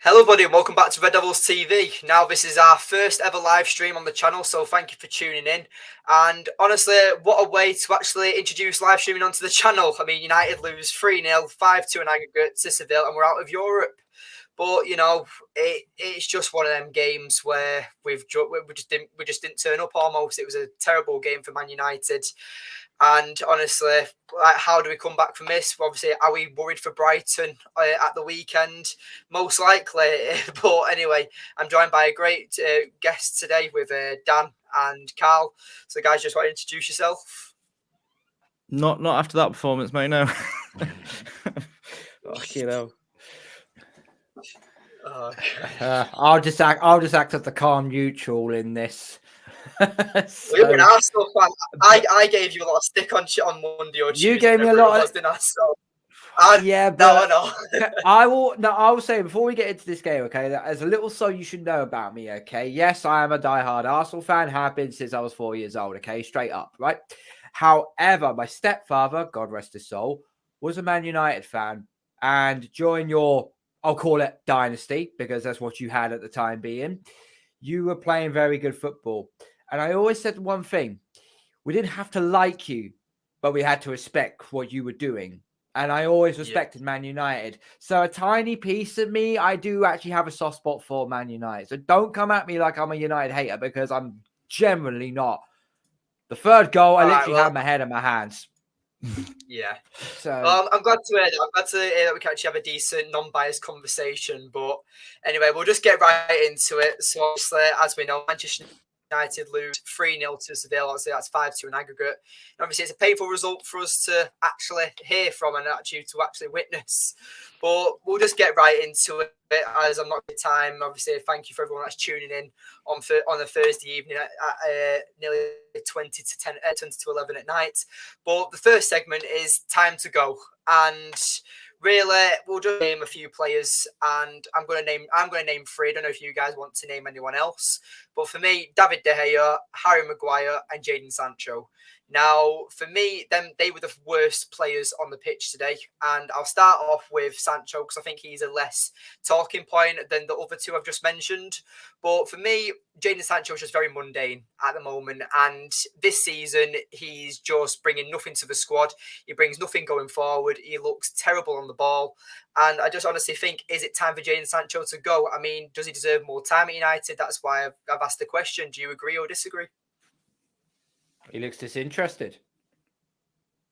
Hello, buddy, and welcome back to Red Devils TV. Now, this is our first ever live stream on the channel, so thank you for tuning in. And honestly, what a way to actually introduce live streaming onto the channel. I mean, United lose 3-0, 5-2 in aggregate to Seville, and we're out of Europe. But you know, it's just one of them games where we just didn't turn up. Almost, it was a terrible game for Man United. And honestly, like, how do we come back from this? Obviously, are we worried for Brighton at the weekend? Most likely. But anyway, I'm joined by a great guest today with Dan and Carl. So, guys, just want to introduce yourself. Not after that performance, mate. No. You know. I'll just act as the calm neutral in this. So, you're an Arsenal fan. I gave you a lot of stick on Monday or Tuesday. You gave me a lot of. Yeah, but no. I will say before we get into this game, okay, that as a little so you should know about me, okay. Yes, I am a diehard Arsenal fan, have been since I was 4 years old, okay, straight up, right? However, my stepfather, God rest his soul, was a Man United fan, and during your, I'll call it dynasty, because that's what you had at the time being, you were playing very good football. And I always said one thing, we didn't have to like you, but we had to respect what you were doing. And I always respected Man United. So a tiny piece of me, I do actually have a soft spot for Man United. So don't come at me like I'm a United hater, because I'm generally not. The third goal, I literally had my head in my hands. Yeah. So I'm glad to hear that. I'm glad to hear that we can actually have a decent, non-biased conversation. But anyway, we'll just get right into it. So obviously, as we know, Manchester United lose 3-0 to Sevilla. Obviously, that's 5-2 in aggregate. And obviously, it's a painful result for us to actually hear from and actually witness. But we'll just get right into it, as I'm not at time. Obviously, thank you for everyone that's tuning in on a Thursday evening at nearly 20 to 11 at night. But the first segment is time to go, and really, we'll just name a few players, and I'm going to name three. I don't know if you guys want to name anyone else, but for me, David De Gea, Harry Maguire, and Jadon Sancho. Now, for me, they were the worst players on the pitch today, and I'll start off with Sancho because I think he's a less talking point than the other two I've just mentioned. But for me, Jadon Sancho is just very mundane at the moment, and this season he's just bringing nothing to the squad. He brings nothing going forward. He looks terrible on the ball, and I just honestly think, is it time for Jadon Sancho to go? I mean, does he deserve more time at United? That's why I've asked the question. Do you agree or disagree? He looks disinterested.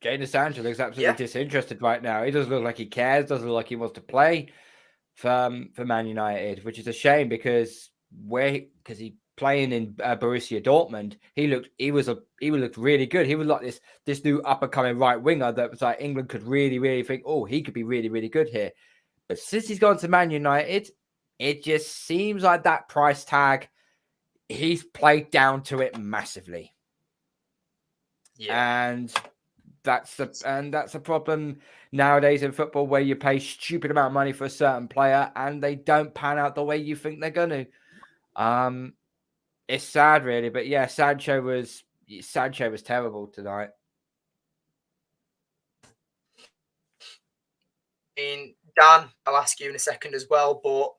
Jadon Sancho looks absolutely disinterested right now. He doesn't look like he cares. Doesn't look like he wants to play for Man United, which is a shame because he's playing in Borussia Dortmund. He looked really good. He was like this new up and coming right winger that was like England could really think, oh, he could be really good here. But since he's gone to Man United, it just seems like that price tag, he's played down to it massively. Yeah. And that's a problem nowadays in football, where you pay stupid amount of money for a certain player and they don't pan out the way you think they're going to. It's sad, really, but yeah, Sancho was terrible tonight. I mean, Dan, I'll ask you in a second as well, but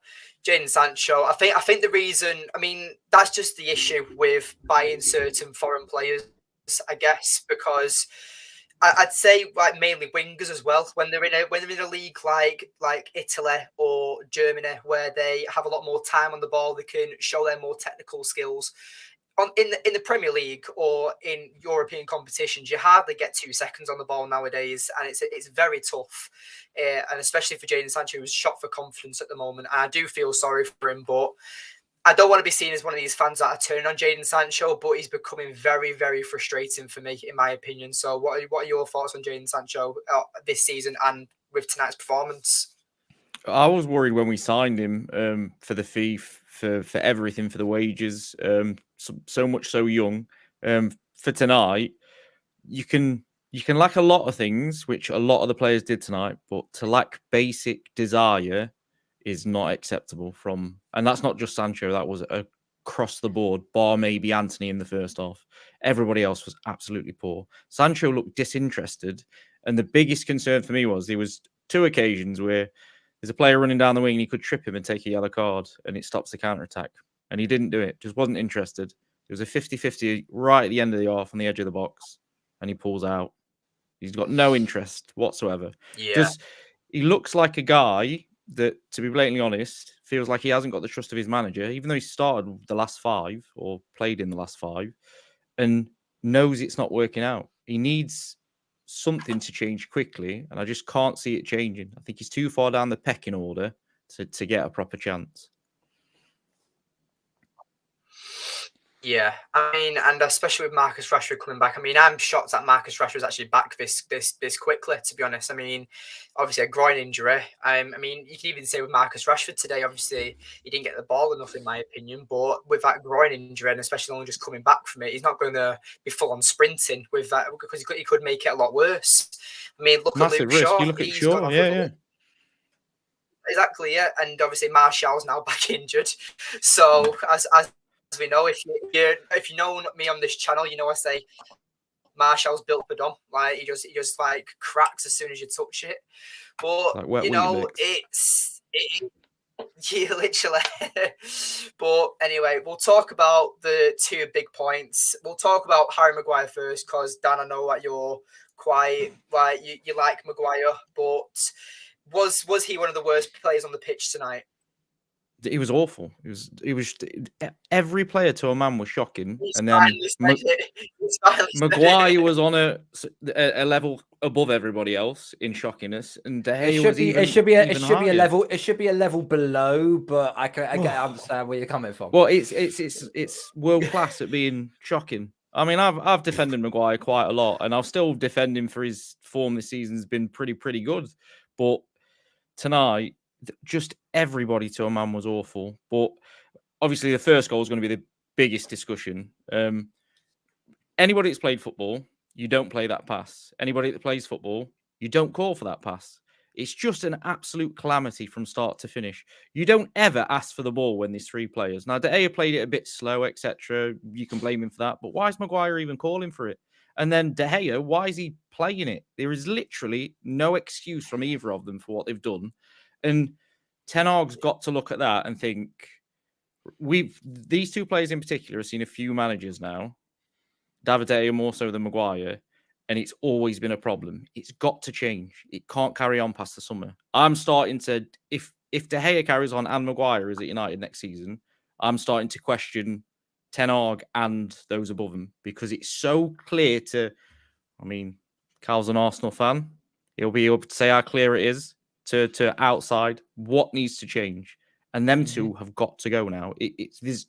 Jadon Sancho, I think the reason, I mean, that's just the issue with buying certain foreign players, I guess, because I'd say like mainly wingers as well. When they're in a league like Italy or Germany, where they have a lot more time on the ball, they can show their more technical skills. In the Premier League or in European competitions, you hardly get 2 seconds on the ball nowadays, and it's very tough, and especially for Jadon Sancho, who's shot for confidence at the moment. And I do feel sorry for him, but I don't want to be seen as one of these fans that are turning on Jadon Sancho, but he's becoming very, very frustrating for me, in my opinion. So what are your thoughts on Jadon Sancho this season and with tonight's performance? I was worried when we signed him for the fee, for everything, for the wages, so much so young. For tonight, you can lack a lot of things, which a lot of the players did tonight, but to lack basic desire is not acceptable and that's not just Sancho, that was across the board, bar maybe Anthony in the first half. Everybody else was absolutely poor. Sancho looked disinterested, and the biggest concern for me was there was 2 occasions where There's a player running down the wing, and he could trip him and take a yellow card, and it stops the counter attack. And he didn't do it. Just wasn't interested. It was a 50-50 right at the end of the half on the edge of the box, and he pulls out. He's got no interest whatsoever. Yeah. He looks like a guy that, to be blatantly honest, feels like he hasn't got the trust of his manager, even though he started the last 5 or played in the last 5, and knows it's not working out. He needs something to change quickly, and I just can't see it changing. I think he's too far down the pecking order to get a proper chance. Yeah, I mean, and especially with Marcus Rashford coming back. I mean, I'm shocked that Marcus Rashford's actually back this quickly. To be honest, I mean, obviously a groin injury. I mean, you can even say with Marcus Rashford today, obviously he didn't get the ball enough, in my opinion. But with that groin injury, and especially only just coming back from it, he's not going to be full on sprinting with that, because he could make it a lot worse. I mean, look Massive at Luke risk. Shaw. You look at He's Shaw, gone off yeah. Exactly, yeah, and obviously Martial's now back injured. So as we know, if you know me on this channel, you know I say Martial's built for Dom. Like he just like cracks as soon as you touch it. But Like wet you know, Weetabix. yeah, literally. But anyway, we'll talk about the 2 big points. We'll talk about Harry Maguire first, because Dan, I know that you're quite like you like Maguire, but was he one of the worst players on the pitch tonight? He was awful. He was every player to a man was shocking, He's and then Maguire was on a level above everybody else in shockiness, and De Gea was even higher. It should be a level below, but I understand where you're coming from. Well, it's world class at being shocking. I mean, I've defended Maguire quite a lot, and I'll still defend him for his form this season's been pretty good, but tonight, just everybody to a man was awful. But obviously, the first goal is going to be the biggest discussion. Anybody that's played football, you don't play that pass. Anybody that plays football, you don't call for that pass. It's just an absolute calamity from start to finish. You don't ever ask for the ball when there's 3 players. Now, De Gea played it a bit slow, etc. You can blame him for that. But why is Maguire even calling for it? And then De Gea, why is he playing it? There is literally no excuse from either of them for what they've done. And Ten Hag's got to look at that and think, these 2 players in particular have seen a few managers now, David De Gea more so than Maguire, and it's always been a problem. It's got to change. It can't carry on past the summer. I'm starting to, if De Gea carries on and Maguire is at United next season, I'm starting to question Ten Hag and those above him, because it's so clear to, I mean, Cal's an Arsenal fan. He'll be able to say how clear it is to outside what needs to change. And them 2 have got to go now. It's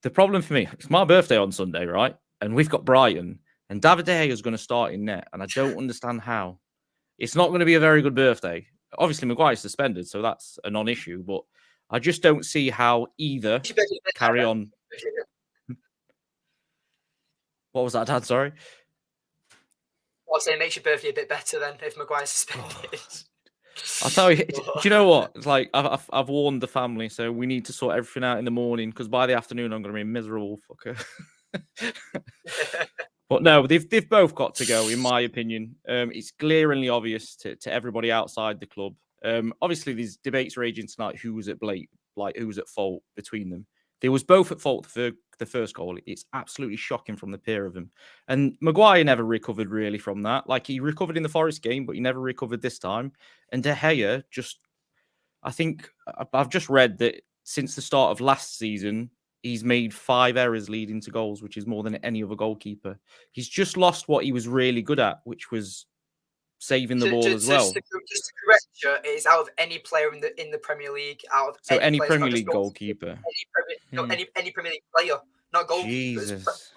the problem for me. It's my birthday on Sunday, right? And we've got Brighton, and David De Gea is going to start in net, and I don't understand how. It's not going to be a very good birthday. Obviously, Maguire's suspended, so that's a non-issue, but I just don't see how either carry on. What was that, Dad? Sorry? I'll say it makes your birthday a bit better then if Maguire's suspended. I'll tell you, do you know what? It's like I've warned the family, so we need to sort everything out in the morning, because by the afternoon I'm going to be a miserable fucker. But no, they've both got to go, in my opinion. It's glaringly obvious to everybody outside the club. Obviously, these debates raging tonight. Who was at who was at fault between them? They was both at fault for the first goal. It's absolutely shocking from the pair of them. And Maguire never recovered really from that. Like, he recovered in the Forest game, but he never recovered this time. And De Gea I think I've just read that since the start of last season, he's made 5 errors leading to goals, which is more than any other goalkeeper. He's just lost what he was really good at, which was saving the ball as well. Just to correct you, it is out of any player in the Premier League. Out of any Premier League goalkeeper. Any Premier League player, not goalkeeper. Jesus.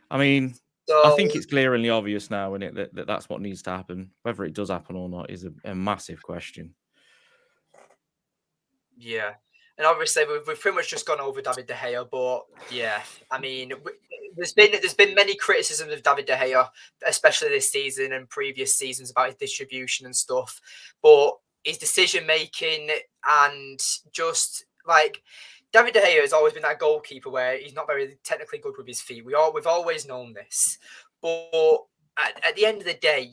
I mean, I think it's glaringly obvious now, isn't it, that that's what needs to happen. Whether it does happen or not is a massive question. Yeah. And obviously, we've pretty much just gone over David De Gea, but yeah, I mean, there's been many criticisms of David De Gea, especially this season and previous seasons, about his distribution and stuff. But his decision making, and just like David De Gea has always been that goalkeeper where he's not very technically good with his feet. We've always known this, but at the end of the day,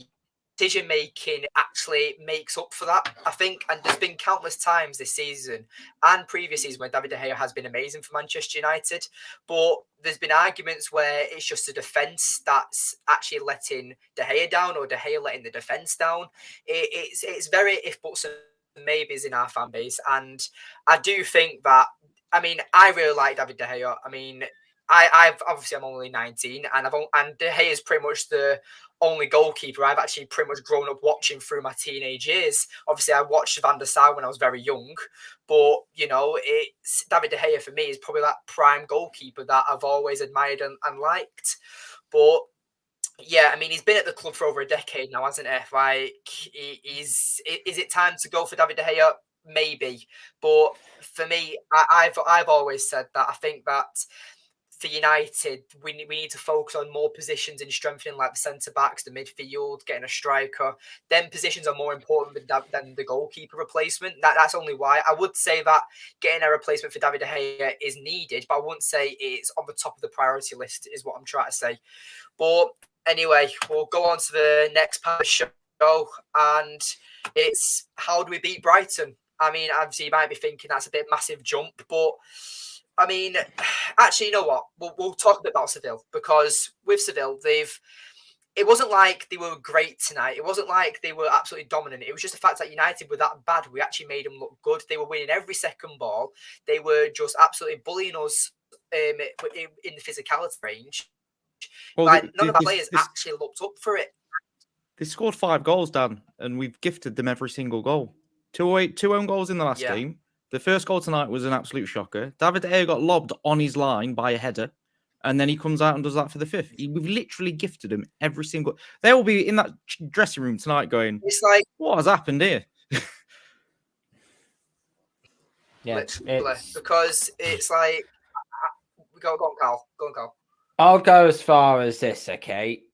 decision making actually makes up for that, I think. And there's been countless times this season and previous season where David De Gea has been amazing for Manchester United, but there's been arguments where it's just the defence that's actually letting De Gea down, or De Gea letting the defence down. It's very if buts and maybes in our fan base, and I do think that. I mean, I really like David De Gea. I mean, I've obviously I'm only 19, and and De Gea is pretty much the only goalkeeper I've actually pretty much grown up watching through my teenage years. Obviously, I watched Van der Sar when I was very young, but you know, it's David De Gea for me is probably that prime goalkeeper that I've always admired and liked. But yeah, I mean, he's been at the club for over a decade now, hasn't he? Like, is it time to go for David De Gea? Maybe, but for me, I've always said that I think that for United, we need to focus on more positions in strengthening, like the centre backs, the midfield, getting a striker. Then positions are more important than the goalkeeper replacement. That's only why I would say that getting a replacement for David De Gea is needed, but I wouldn't say it's on the top of the priority list. Is what I'm trying to say. But anyway, we'll go on to the next part of the show, and it's how do we beat Brighton? I mean, obviously, you might be thinking that's a bit massive jump, but I mean, actually, you know what? We'll talk a bit about Seville, because with Seville, it wasn't like they were great tonight. It wasn't like they were absolutely dominant. It was just the fact that United were that bad. We actually made them look good. They were winning every second ball. They were just absolutely bullying us in the physicality range. Well, like, none of our players actually looked up for it. They scored 5 goals, Dan, and we've gifted them every single goal. 2 own goals in the last game. The first goal tonight was an absolute shocker. David De Gea got lobbed on his line by a header, and then he comes out and does that for the 5th. We've literally gifted him every single... They will be in that dressing room tonight going, it's like, what has happened here? Yeah, because it's like... Go on, Carl. I'll go as far as this, okay?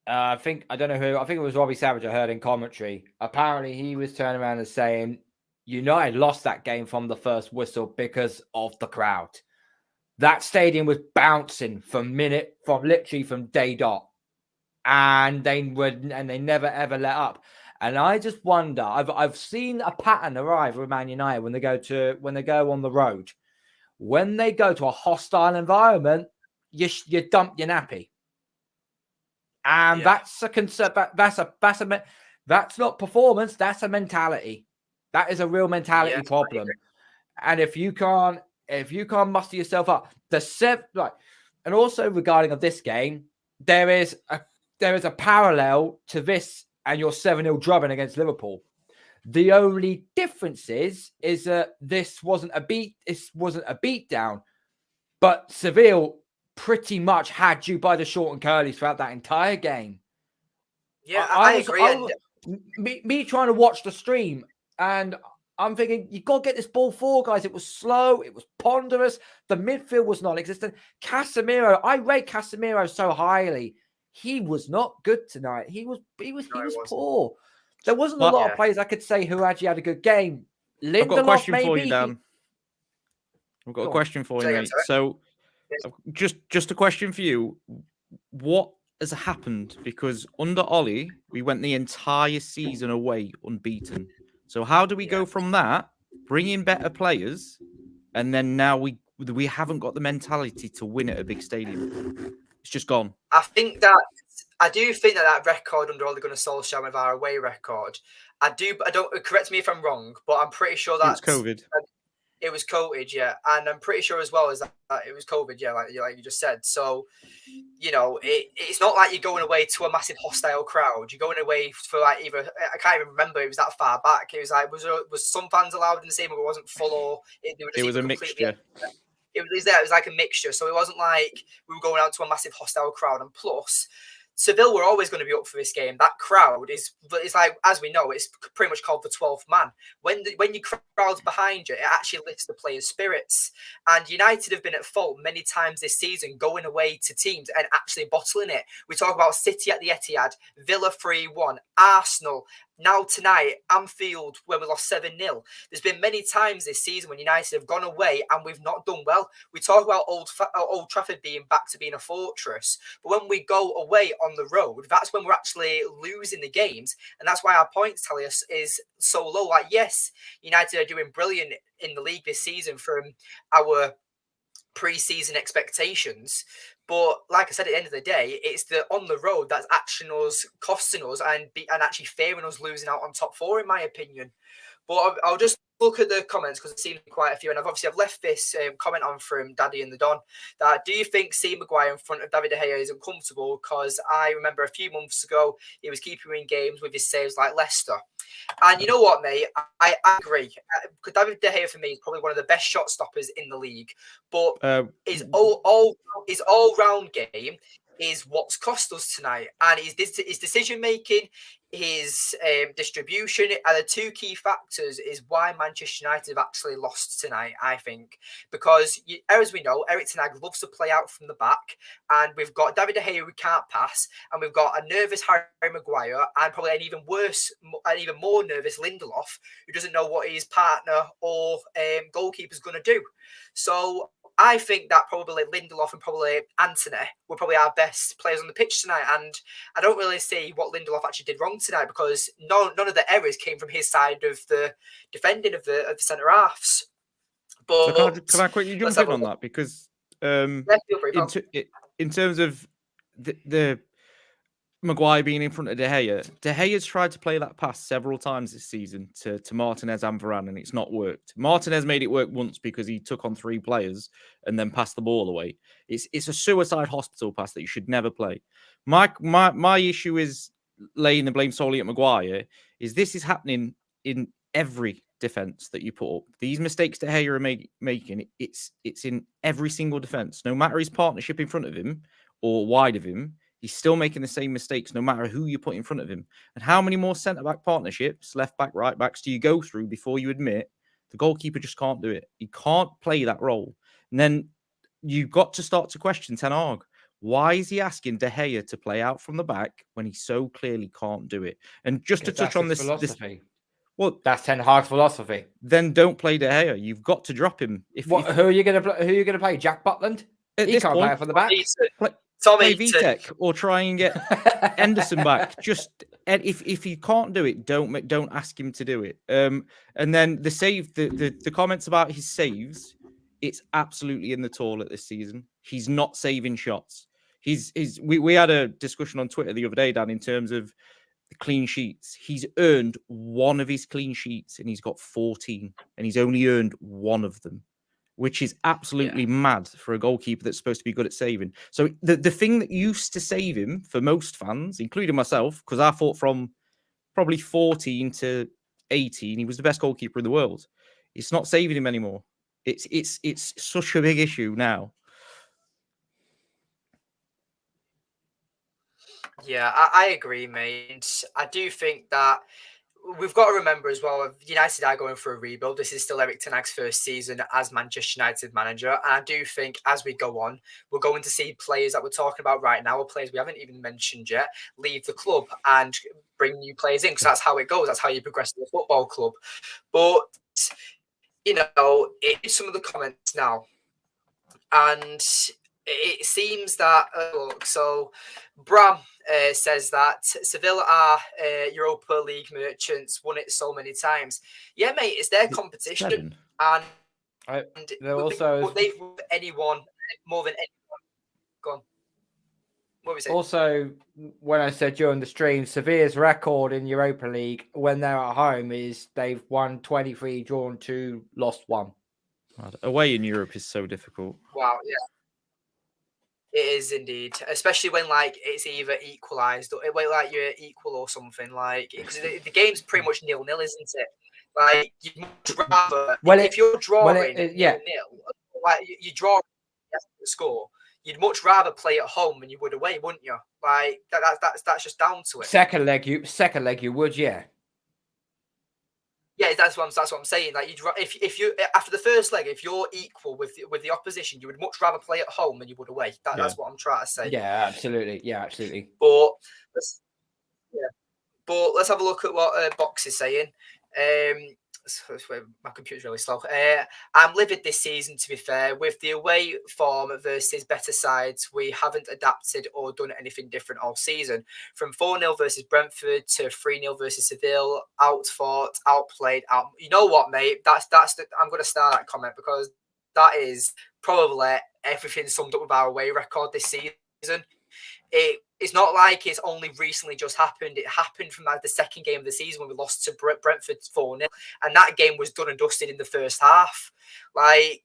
I think it was Robbie Savage I heard in commentary. Apparently, he was turning around and saying United lost that game from the first whistle because of the crowd. That stadium was bouncing from day dot, and they never ever let up. And I just wonder. I've seen a pattern arrive with Man United when they go on the road. When they go to a hostile environment, you dump your nappy. And that's a concern. That's not performance. That's a mentality. That is a real mentality problem. And if you can't muster yourself up, and also regarding of this game, there is a parallel to this and your 7-0 drubbing against Liverpool. The only difference is that this wasn't a beatdown, but Seville pretty much had you by the short and curlies throughout that entire game. Yeah, I agree. Me trying to watch the stream, and I'm thinking, you got to get this ball forward, guys. It was slow. It was ponderous. The midfield was non-existent. Casemiro, I rate Casemiro so highly. He was not good tonight. He was poor. There wasn't a lot of players I could say who actually had a good game. Lindelof, I've got a question maybe. for you, Dan. I've got a question for you, mate. So, just a question for you. What has happened? Because under Ollie, we went the entire season away unbeaten. So how do we go from that, bring in better players, and then now we haven't got the mentality to win at a big stadium? It's just gone. I do think that record under Ole Gunnar Solskjaer with our away record, I don't correct me if I'm wrong, but I'm pretty sure that's COVID. It was COVID, yeah, and I'm pretty sure as well as that it was COVID, yeah, like you just said. So, you know, it's not like you're going away to a massive hostile crowd. You're going away for like either I can't even remember it was that far back. It was like was some fans allowed in the stadium, but it wasn't full, or it was a mixture. It was like a mixture, so it wasn't like we were going out to a massive hostile crowd. And plus, Seville were always going to be up for this game. That crowd it's like, as we know, it's pretty much called the 12th man. When your crowd's behind you, it actually lifts the players' spirits. And United have been at fault many times this season, going away to teams and actually bottling it. We talk about City at the Etihad, Villa 3-1, Arsenal. Now tonight, Anfield, when we lost 7-0. There's been many times this season when United have gone away and we've not done well. We talk about Old Trafford being back to being a fortress. But when we go away on the road, that's when we're actually losing the games. And that's why our points tally is so low. Like, yes, United are doing brilliant in the league this season from our pre-season expectations, but like I said, at the end of the day, it's the on the road that's actually costing us and actually fairing us losing out on top four, in my opinion. But I'll just look at the comments because it seems quite a few, and I've left this comment on from Daddy and the Don. That do you think C. Maguire in front of David De Gea is uncomfortable? Because I remember a few months ago he was keeping in games with his saves like Leicester. And you know what, mate? I agree. David De Gea for me is probably one of the best shot stoppers in the league. But his all-round game is what's cost us tonight, and his decision making, his distribution are the two key factors is why Manchester United have actually lost tonight, I think, because as we know, Erik ten Hag loves to play out from the back, and we've got David De Gea who can't pass, and we've got a nervous Harry Maguire, and probably an even more nervous Lindelof, who doesn't know what his partner or goalkeeper's going to do. So I think that probably Lindelof and probably Antony were probably our best players on the pitch tonight. And I don't really see what Lindelof actually did wrong tonight, because none of the errors came from his side of the defending of the centre halves. But so can I quickly jump in on that? Because feel free, in terms of the Maguire being in front of De Gea's tried to play that pass several times this season to Martinez and Varane, and it's not worked. Martinez made it work once because he took on 3 players and then passed the ball away. It's a suicide hospital pass that you should never play. My issue is laying the blame solely at Maguire. This is happening in every defense that you put up. These mistakes De Gea are making, it's in every single defense. No matter his partnership in front of him or wide of him, he's still making the same mistakes no matter who you put in front of him. And how many more centre-back partnerships, left-back, right-backs, do you go through before you admit the goalkeeper just can't do it? He can't play that role. And then you've got to start to question Ten Hag. Why is he asking De Gea to play out from the back when he so clearly can't do it? And just to touch on this philosophy. Well, that's Ten Hag's philosophy. Then don't play De Gea. You've got to drop him. Who are you going to play? Jack Butland? He can't play out from the back. Play VTech or try and get Henderson back. Just if he can't do it, don't ask him to do it. And then the comments about his saves, it's absolutely in the toilet this season. He's not saving shots. We had a discussion on Twitter the other day, Dan, in terms of the clean sheets. He's earned one of his clean sheets and he's got 14, and he's only earned one of them, which is absolutely mad for a goalkeeper that's supposed to be good at saving. So the thing that used to save him for most fans, including myself, because I thought from probably 14 to 18, he was the best goalkeeper in the world. It's not saving him anymore. It's such a big issue now. Yeah, I agree, mate. I do think that we've got to remember as well, United are going for a rebuild. This is still Erik ten Hag's first season as Manchester United manager. And I do think as we go on, we're going to see players that we're talking about right now, or players we haven't even mentioned yet, leave the club and bring new players in, because that's how it goes. That's how you progress to the football club. But, it's some of the comments now. And it seems that, so Bram says that Sevilla are Europa League merchants, won it so many times. Yeah, mate, it's their competition. And they've won anyone more than anyone. Go on. What was it? Also, when I said during the stream, Sevilla's record in Europa League when they're at home is they've won 23, drawn 2, lost 1. Away in Europe is so difficult. Wow, yeah. It is indeed, especially when it's either equalised or you're equal or something, because the game's pretty much 0-0, isn't it? Like, you'd much rather if you're drawing 0-0, you draw, you have to score. You'd much rather play at home than you would away, wouldn't you? Like that's just down to it. Second leg, you would, yeah. Yeah, that's what I'm saying. Like, if you after the first leg, if you're equal with the opposition, you would much rather play at home than you would away. That's what I'm trying to say. Yeah, absolutely. Yeah, absolutely. But let's have a look at what Box is saying. my computer's really slow. I'm livid this season, to be fair. With the away form versus better sides, we haven't adapted or done anything different all season. From 4-0 versus Brentford to 3-0 versus Seville, outfought, outplayed, out. You know what, mate? I'm going to start that comment because that is probably everything summed up with our away record this season. It's not like it's only recently just happened. It happened from the second game of the season when we lost to Brentford 4-0, and that game was done and dusted in the first half. Like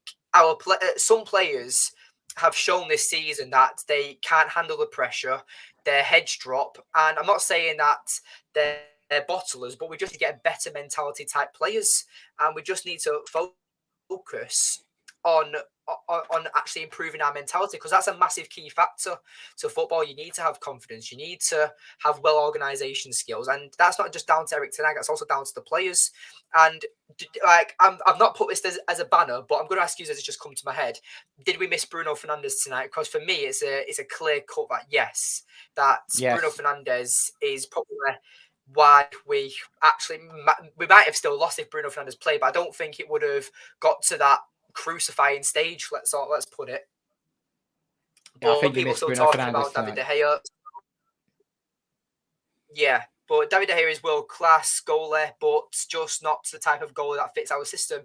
some players have shown this season that they can't handle the pressure, their heads drop, and I'm not saying that they're bottlers, but we just need to get better mentality type players, and we just need to focus on actually improving our mentality, because that's a massive key factor to football. You need to have confidence, you need to have well organisation skills, and that's not just down to Erik ten Hag, that's also down to the players. And like I've not put this as a banner, but I'm going to ask you as it's just come to my head, did we miss Bruno Fernandes tonight? Because for me it's a clear cut that yes. Bruno Fernandes is probably why we might have still lost if Bruno Fernandes played, but I don't think it would have got to that crucifying stage, let's put it. Yeah, I think people still talking about David De Gea. Yeah, but David De Gea is world class goalie, but just not the type of goalie that fits our system.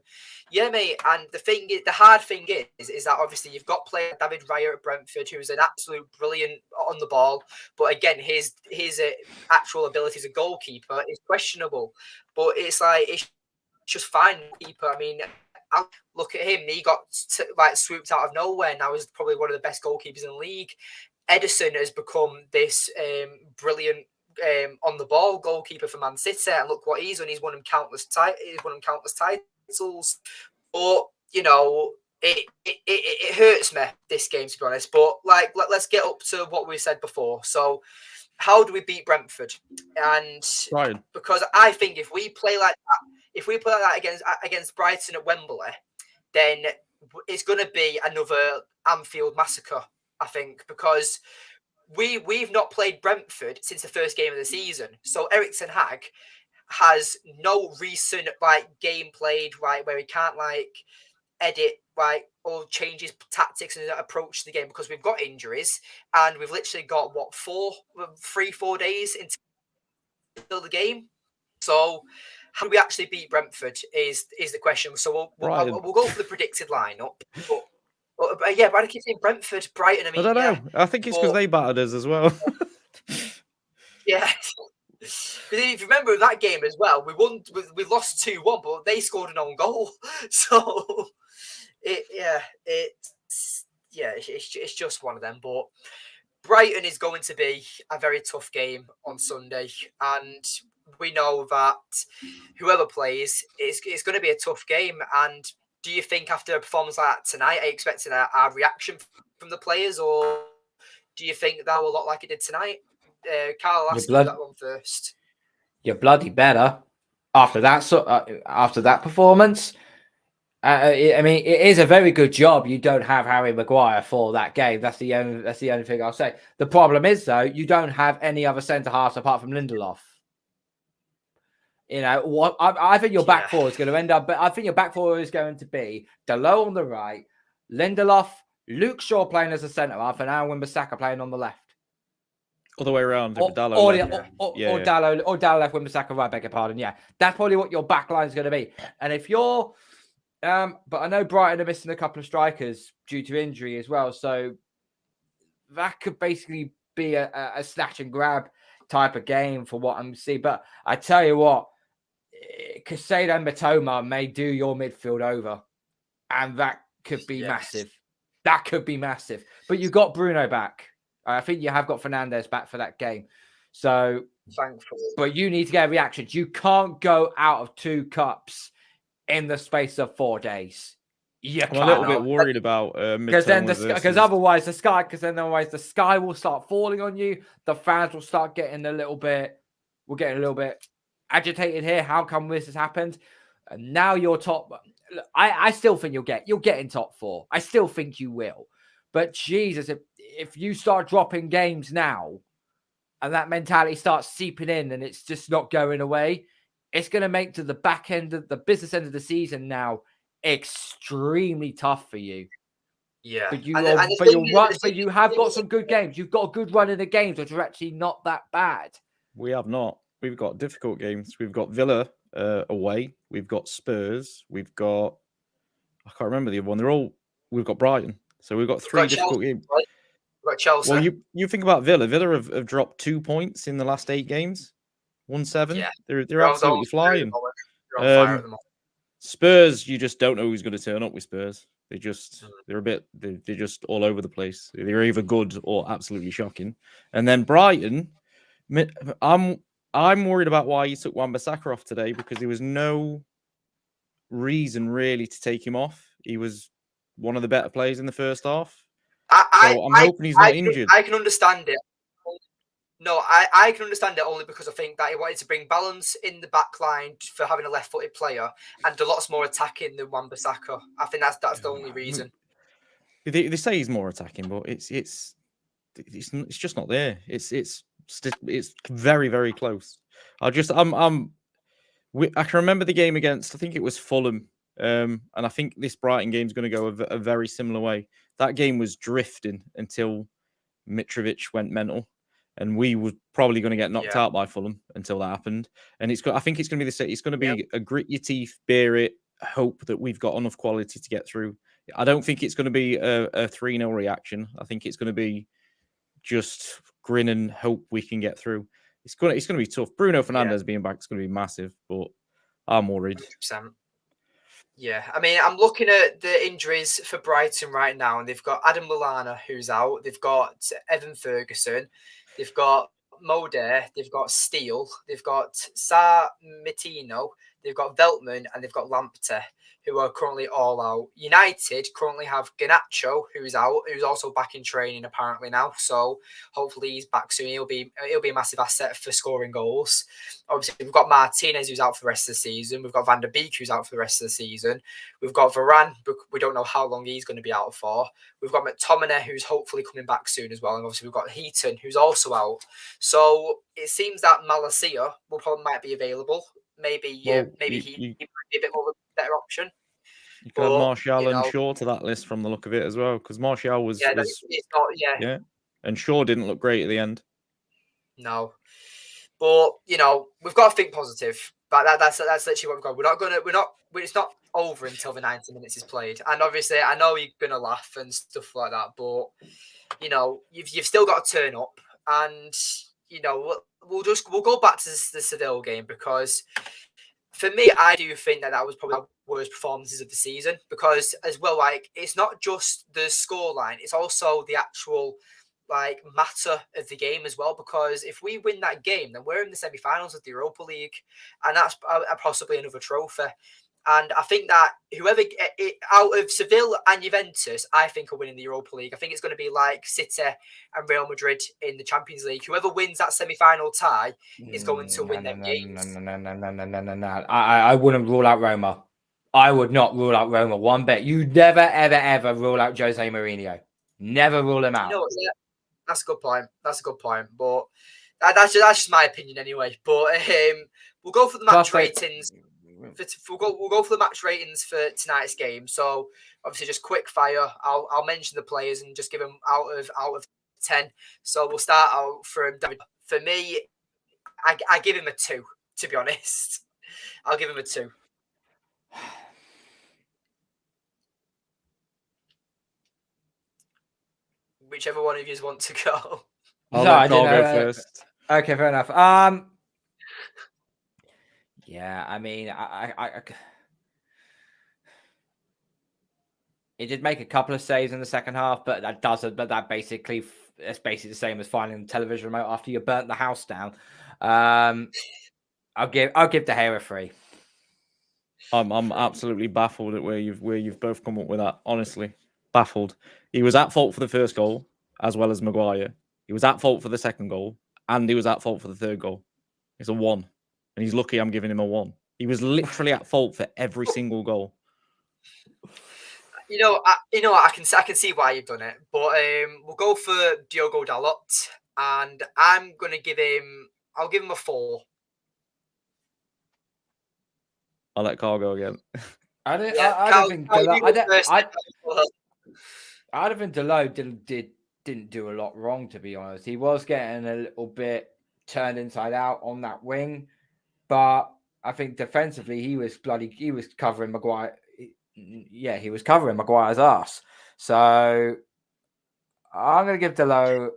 Yeah, mate. And the hard thing is that obviously you've got player David Raya at Brentford, who's an absolute brilliant on the ball, but again, his actual ability as a goalkeeper is questionable. But it's like it's just fine keeper. I mean, look at him. He got swooped out of nowhere. Now he's probably one of the best goalkeepers in the league. Ederson has become this brilliant on the ball goalkeeper for Man City, and look what he's done. He's won him countless titles. But you know, it hurts me this game, to be honest. But let's get up to what we said before. So, how do we beat Brentford? And Ryan, because I think if we play like that against Brighton at Wembley, then it's going to be another Anfield massacre, I think, because we've not played Brentford since the first game of the season. So Erik ten Hag has no recent game played where he can't edit or change his tactics and approach to the game, because we've got injuries and we've literally got 4 days until the game. So how do we actually beat Brentford is the question. So we'll go for the predicted lineup. But I keep saying Brentford, Brighton. I don't know. I think it's because they battered us as well. Yeah. But if you remember that game as well, we lost 2-1, but they scored an own goal. So it's just one of them. But Brighton is going to be a very tough game on Sunday, and we know that whoever plays, it's going to be a tough game. And do you think after a performance like that tonight, are you expecting a reaction from the players, or do you think that will look like it did tonight? Carl, I'll ask you that one first. You're bloody better after that performance. I mean, it is a very good job you don't have Harry Maguire for that game. That's the only thing I'll say. The problem is, though, you don't have any other centre halves apart from Lindelof. You know what? I think your back four is going to end up. But I think your back four is going to be Dalot on the right, Lindelof, Luke Shaw playing as a centre half, and Aaron Wan-Bissaka playing on the left. All the way around. Or Dalot left, Wan-Bissaka right. Beg your pardon. Yeah, that's probably what your back line is going to be. And if you're, but I know Brighton are missing a couple of strikers due to injury as well, so that could basically be a snatch and grab type of game for what I'm seeing. But I tell you what, Caicedo and Mitoma may do your midfield over, and that could be massive. That could be massive. But you got Bruno back. I think you have got Fernandes back for that game. So, thankfully. But you need to get reactions. You can't go out of 2 cups in the space of 4 days. I'm a little bit worried about because otherwise the sky will start falling on you. The fans will start getting a little bit agitated here. How come this has happened? And now you're top. I still think you'll get in top 4. I still think you will. But Jesus, if you start dropping games now, and that mentality starts seeping in, and it's just not going away, it's going to make to the back end of the business end of the season now extremely tough for you. Yeah, but you have got some good games. You've got a good run in the games, which are actually not that bad. We have not. We've got difficult games. We've got Villa away. We've got Spurs. We've got, I can't remember the other one. We've got Brighton. So we've got three difficult games. Right? We've got Chelsea. Well, you think about Villa. Villa have dropped 2 points in the last 8 games. 1-7. Yeah. They're absolutely flying. They're on fire at the moment. Spurs, you just don't know who's going to turn up with Spurs. They're just all over the place. They're either good or absolutely shocking. And then Brighton, I'm worried about why he took Wan-Bissaka off today, because there was no reason really to take him off. He was one of the better players in the first half. I'm hoping he's not injured. I can understand it. No, I can understand it only because I think that he wanted to bring balance in the back line for having a left-footed player and lots more attacking than Wan-Bissaka. I think that's the only reason. They say he's more attacking, but it's just not there. It's very, very close. I can remember the game against, I think it was Fulham, and I think this Brighton game is going to go a very similar way. That game was drifting until Mitrovic went mental. And we were probably going to get knocked out by Fulham until that happened. And I think it's going to be the same. It's going to be a grit your teeth, bear it, hope that we've got enough quality to get through. I don't think it's going to be a 3-0 reaction. I think it's going to be just grin and hope we can get through. It's going to be tough. Bruno Fernandes being back is going to be massive, but I'm worried. 100%. Yeah, I mean, I'm looking at the injuries for Brighton right now, and they've got Adam Lallana, who's out. They've got Evan Ferguson. They've got Moder, they've got Steele, they've got Sa Mitino, they've got Veltman, and they've got Lamptey, who are currently all out. United currently have Garnacho, who's out, who's also back in training apparently now. So hopefully he's back soon. He'll be a massive asset for scoring goals. Obviously, we've got Martinez, who's out for the rest of the season. We've got Van der Beek, who's out for the rest of the season. We've got Varane, but we don't know how long he's going to be out for. We've got McTominay, who's hopefully coming back soon as well. And obviously, we've got Heaton, who's also out. So it seems that Malacia might be available. Maybe he might be a bit more of a better option. You could add Martial and Shaw to that list from the look of it as well, because Martial was and Shaw didn't look great at the end. No, but we've got to think positive. But that's literally what we've got. It's not over until the 90 minutes is played. And obviously, I know you're gonna laugh and stuff like that, but you've still got to turn up, and we'll go back to the Seville game, because for me, I do think that was probably our worst performances of the season, because as well, it's not just the scoreline, it's also the actual matter of the game as well, because if we win that game, then we're in the semi-finals of the Europa League, and that's possibly another trophy. And I think that whoever out of Seville and Juventus, I think are winning the Europa League. I think it's going to be like City and Real Madrid in the Champions League. Whoever wins that semi-final tie is going to win them games. No. I wouldn't rule out Roma. I would not rule out Roma one bit. You never, ever, ever rule out Jose Mourinho. Never rule him out. That's a good point. But that's just my opinion anyway. But we'll go for the match ratings. We'll go for the match ratings for tonight's game. So obviously, just quick fire. I'll mention the players and just give them out of 10. So we'll start out from David. For me, I give him a 2. To be honest, I'll give him a 2. Whichever one of you want to go. I'll go first. Okay, fair enough. Yeah, I mean, I it did make a couple of saves in the second half, but that basically it's basically the same as finding the television remote after you burnt the house down. I'll give De Gea a 3. I'm absolutely baffled at where you've both come up with that. Honestly, baffled. He was at fault for the first goal as well as Maguire. He was at fault for the second goal, and he was at fault for the third goal. It's a 1. And he's lucky I'm giving him a 1. He was literally at fault for every single goal. I can see why you've done it, but we'll go for Diogo Dalot, and I'll give him a 4. I'll let Carl go again. I don't. Yeah, I Carl, don't think. Carl, you go first. I don't think Delo didn't do a lot wrong, to be honest. He was getting a little bit turned inside out on that wing, but I think defensively he was covering Maguire. Yeah, he was covering Maguire's ass. So I'm going to give Delo.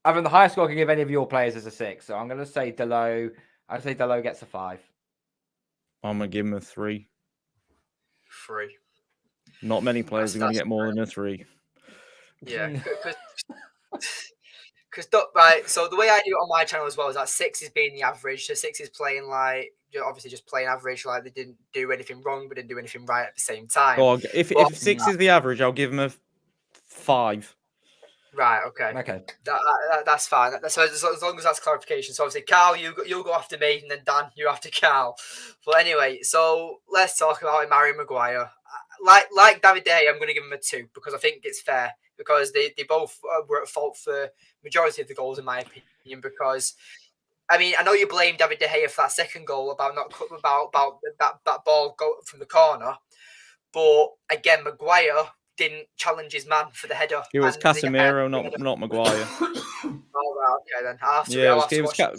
I think the highest score I can give any of your players is a 6. So I'm going to say Delo. I'd say Delo gets a 5. I'm going to give him a 3. 3. Not many players are going to get more fair. than a 3. Yeah, because right. So the way I do it on my channel as well is that 6 is being the average. So 6 is playing like, obviously just playing average, like they didn't do anything wrong but didn't do anything right at the same time. Oh, if 6 is the average, I'll give him a 5. Right. Okay. Okay. That's fine. So as long as that's clarification. So obviously, Carl, you'll go after me, and then Dan, you're after Carl. But anyway, so let's talk about Harry Maguire. Like David De Gea, I'm going to give him a 2 because I think it's fair because they both were at fault for majority of the goals in my opinion. Because I mean, I know you blame David De Gea for that second goal about that ball go from the corner, but again, Maguire didn't challenge his man for the header. It was Casemiro, not Maguire. Oh, right, okay then.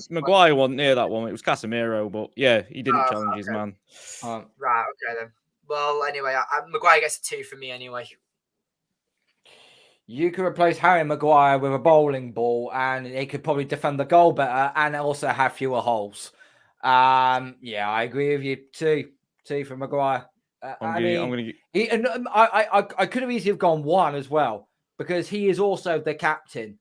Maguire wasn't near that one. It was Casemiro, but yeah, he didn't challenge his man. Right, okay then. Well, anyway, Maguire gets a 2 from me anyway. You could replace Harry Maguire with a bowling ball, and he could probably defend the goal better, and also have fewer holes. Yeah, I agree with you. 2 for Maguire. I could have easily have gone 1 as well because he is also the captain.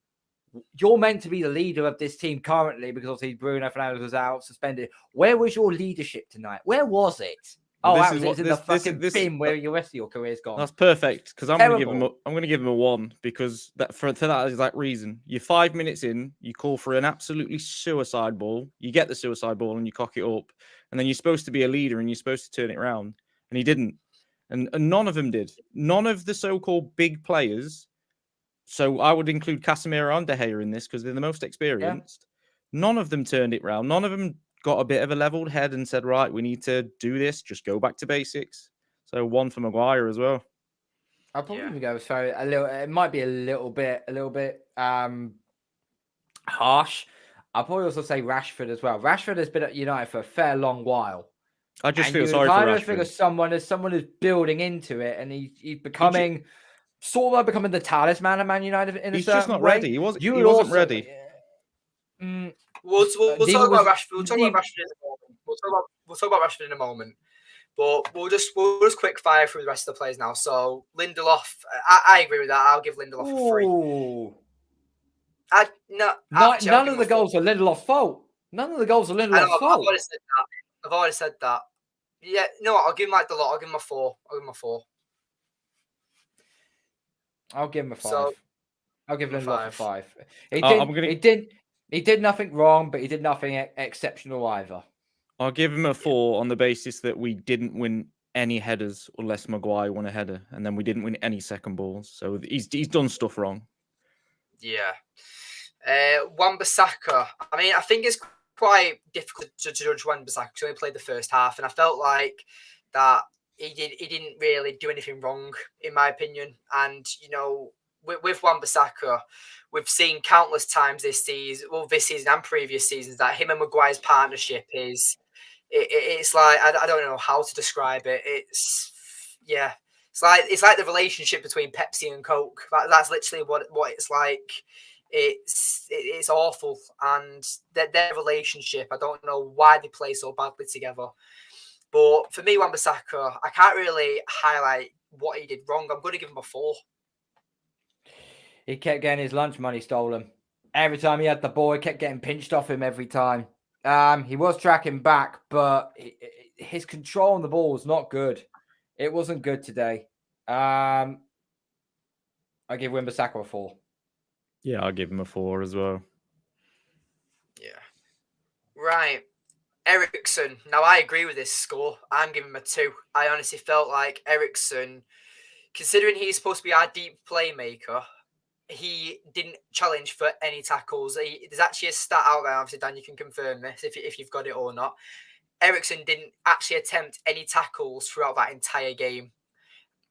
You're meant to be the leader of this team currently because obviously Bruno Fernandes was out suspended. Where was your leadership tonight? Where was it? It's in the fucking bin where the rest of your career's gone. That's perfect because I'm going to give him a 1 because for that exact reason. You're 5 minutes in, you call for an absolutely suicide ball, you get the suicide ball and you cock it up, and then you're supposed to be a leader and you're supposed to turn it around, and he didn't, and none of them did. None of the so-called big players. So I would include Casemiro and De Gea in this because they're the most experienced. Yeah. None of them turned it around. None of them got a bit of a leveled head and said, right, we need to do this. Just go back to basics. So 1 for Maguire as well. I'll probably even go so a little. It might be a little bit harsh. I'll probably also say Rashford as well. Rashford has been at United for a fair long while. I just feel sorry for Rashford. I figure someone who's building into it, and he's becoming. Sort of becoming the talisman of Man United in a certain way. He's just not ready. He wasn't ready. We'll talk about Rashford. We'll talk about Rashford in a moment. But we'll just quick fire through the rest of the players now. So Lindelof, I agree with that. I'll give Lindelof a 3. None of the goals are Lindelof's fault. None of the goals are Lindelof's fault. I've already said that. Yeah, no, I'll give him the lot. I'll give him a 4. I'll give him a 5. So, I'll give Lindelof a 5. He did nothing wrong, but he did nothing exceptional either. I'll give him a 4 on the basis that we didn't win any headers unless Maguire won a header, and then we didn't win any second balls. So he's done stuff wrong. Yeah. Wan-Bissaka. I mean, I think it's quite difficult to judge Wan-Bissaka because he only played the first half, and I felt like that he didn't really do anything wrong, in my opinion. And, with Wan-Bissaka, we've seen countless times this season and previous seasons that him and Maguire's partnership is, it's like, I don't know how to describe it. It's like the relationship between Pepsi and Coke. That's literally what it's like. It's awful. And their relationship, I don't know why they play so badly together. But for me, Wan-Bissaka, I can't really highlight what he did wrong. I'm going to give him a 4. He kept getting his lunch money stolen. Every time he had the ball, he kept getting pinched off him every time. He was tracking back, but his control on the ball was not good. It wasn't good today. I give Wan-Bissaka a 4. Yeah, I'll give him a 4 as well. Yeah. Right. Eriksen. Now, I agree with this score. I'm giving him a 2. I honestly felt like Eriksen, considering he's supposed to be our deep playmaker, he didn't challenge for any tackles. There's actually a stat out there. Obviously, Dan, you can confirm this if you've got it or not. Ericsson didn't actually attempt any tackles throughout that entire game.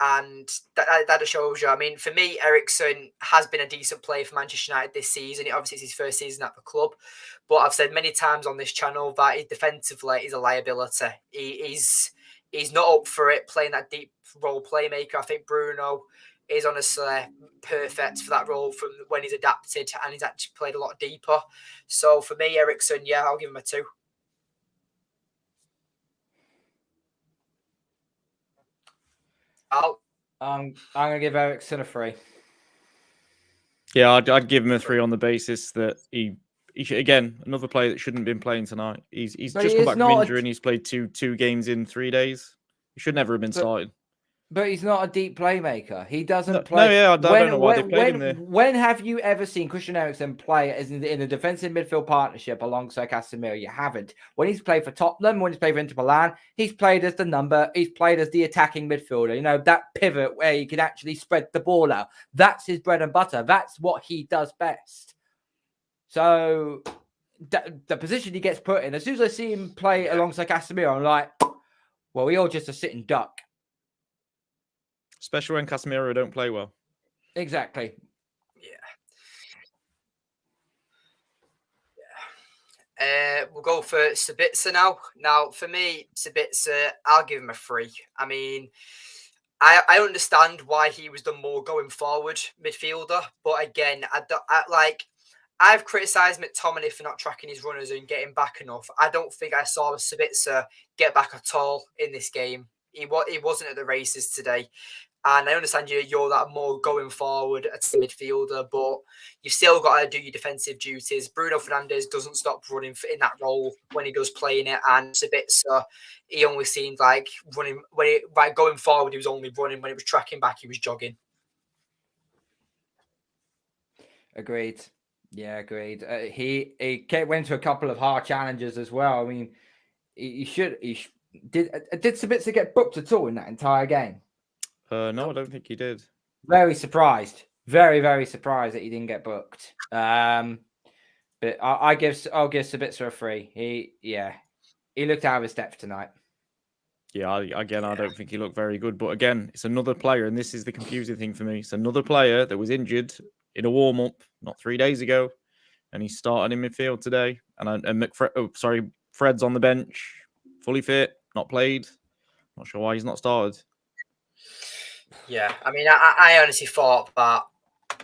And that shows you. I mean, for me, Ericsson has been a decent player for Manchester United this season. Obviously, it's his first season at the club. But I've said many times on this channel that he defensively is a liability. He's not up for it, playing that deep role playmaker. I think Bruno is honestly perfect for that role from when he's adapted, and he's actually played a lot deeper. So for me, Ericsson, yeah, I'll give him a 2. I'm gonna give Ericsson a 3. Yeah, I'd give him a 3 on the basis that he should, again, another player that shouldn't have been playing tonight. He's just come back from injury and he's played two games in 3 days. He should never have been started. But he's not a deep playmaker. He doesn't No, play. yeah, I don't know why they played him there. When have you ever seen Christian Eriksen play as in a defensive midfield partnership alongside Casemiro? You haven't. When he's played for Tottenham, when he's played for Inter Milan, he's played as the number. He's played as the attacking midfielder. You know, that pivot where he can actually spread the ball out. That's his bread and butter. That's what he does best. So the position he gets put in, as soon as I see him play alongside Casemiro, I'm like, well, you're just a sitting duck. Especially when Casemiro don't play well. Exactly. Yeah. We'll go for Sabitzer now. Now, for me, Sabitzer, I'll give him a 3. I mean, I understand why he was the more going forward midfielder, but again, I've criticised McTominay for not tracking his runners and getting back enough. I don't think I saw Sabitzer get back at all in this game. He wasn't at the races today. And I understand you're that more going forward as a midfielder, but you've still got to do your defensive duties. Bruno Fernandes doesn't stop running in that role when he does play in it, and Sabitzer, he only seemed like running going forward. He was only running. When it was tracking back, he was jogging. Agreed. Yeah, agreed. He went to a couple of hard challenges as well. I mean, did Sabitzer get booked at all in that entire game? No, I don't think he did. Very surprised. Very, very surprised that he didn't get booked. But I'll give Sabitzer a 3. He looked out of his depth tonight. Yeah, I don't think he looked very good. But again, it's another player, and this is the confusing thing for me. It's another player that was injured in a warm-up not 3 days ago, and he's starting in midfield today. And Fred's on the bench, fully fit, not played. Not sure why he's not started. Yeah, I mean, I honestly thought that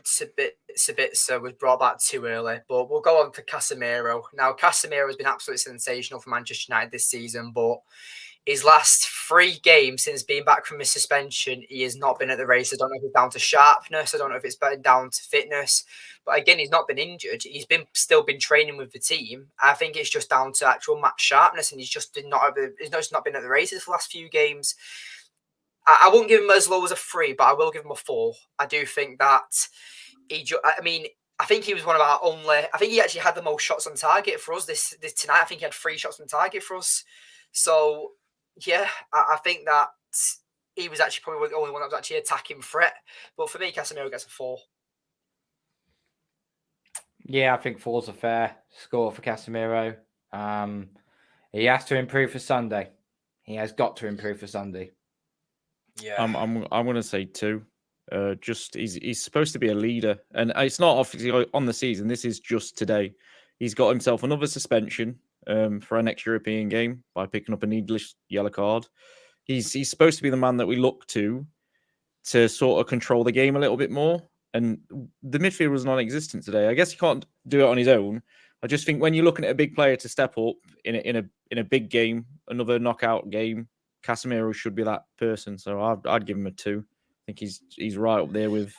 Sabitzer was brought back too early, but we'll go on to Casemiro. Now, Casemiro has been absolutely sensational for Manchester United this season, but his last 3 games since being back from his suspension, he has not been at the race. I don't know if it's down to sharpness. I don't know if it's down to fitness. But again, he's not been injured. He's still been training with the team. I think it's just down to actual match sharpness, and he's just not been at the races for the last few games. I won't give him as low as a 3, but I will give him a 4. I do think that I think he was one of our only. I think he actually had the most shots on target for us this tonight. I think he had 3 shots on target for us. So yeah, I think that he was actually probably the only one that was actually attacking threat. But for me, Casemiro gets a 4. Yeah, I think 4's a fair score for Casemiro. He has to improve for Sunday. He has got to improve for Sunday. Yeah, I'm going to say 2. Just he's supposed to be a leader, and it's not obviously on the season. This is just today. He's got himself another suspension for our next European game by picking up a needless yellow card. He's supposed to be the man that we look to sort of control the game a little bit more. And the midfield was non-existent today. I guess he can't do it on his own. I just think when you're looking at a big player to step up in a big game, another knockout game, Casemiro should be that person. So I'd give him a 2. I think he's right up there with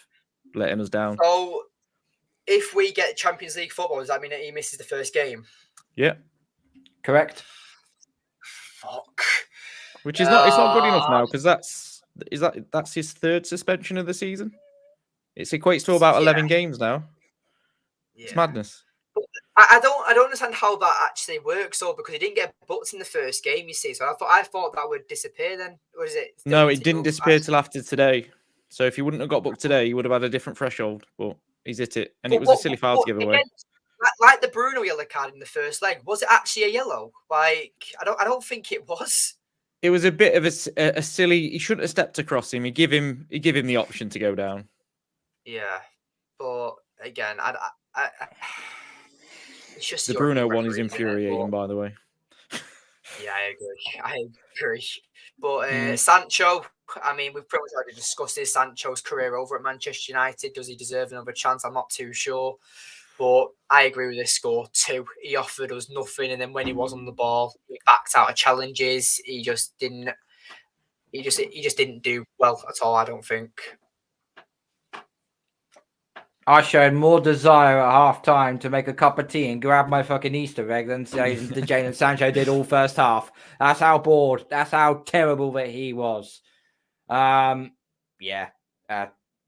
letting us down. So if we get Champions League football, does that mean that he misses the first game? Yeah. Correct. Fuck. Which is it's not good enough now, because that's his 3rd suspension of the season. It equates to about 11 games now. Yeah. It's madness. I don't understand how that actually works, though, because he didn't get booked in the first game, you see. So I thought that would disappear then. Or is it? No, it didn't disappear till after today. So if he wouldn't have got booked today, he would have had a different threshold. But he's hit it, and it was a silly foul to give away. like the Bruno yellow card in the first leg. Was it actually a yellow? Like, I don't think it was. It was a bit of a silly. He shouldn't have stepped across him. He give him the option to go down. Yeah, but again, it's just The your Bruno one is referees, isn't it? infuriating, But, by the way. yeah, I agree. But Sancho, I mean, we've pretty much already discussed his Sancho's career over at Manchester United. Does he deserve another chance? I'm not too sure. But I agree with this score too. He offered us nothing, and then when he was on the ball, he backed out of challenges. He just didn't. He just didn't do well at all. I don't think. I showed more desire at half time to make a cup of tea and grab my fucking Easter egg than Jadon Sancho did all first half. That's how bored. That's how terrible that he was. Yeah.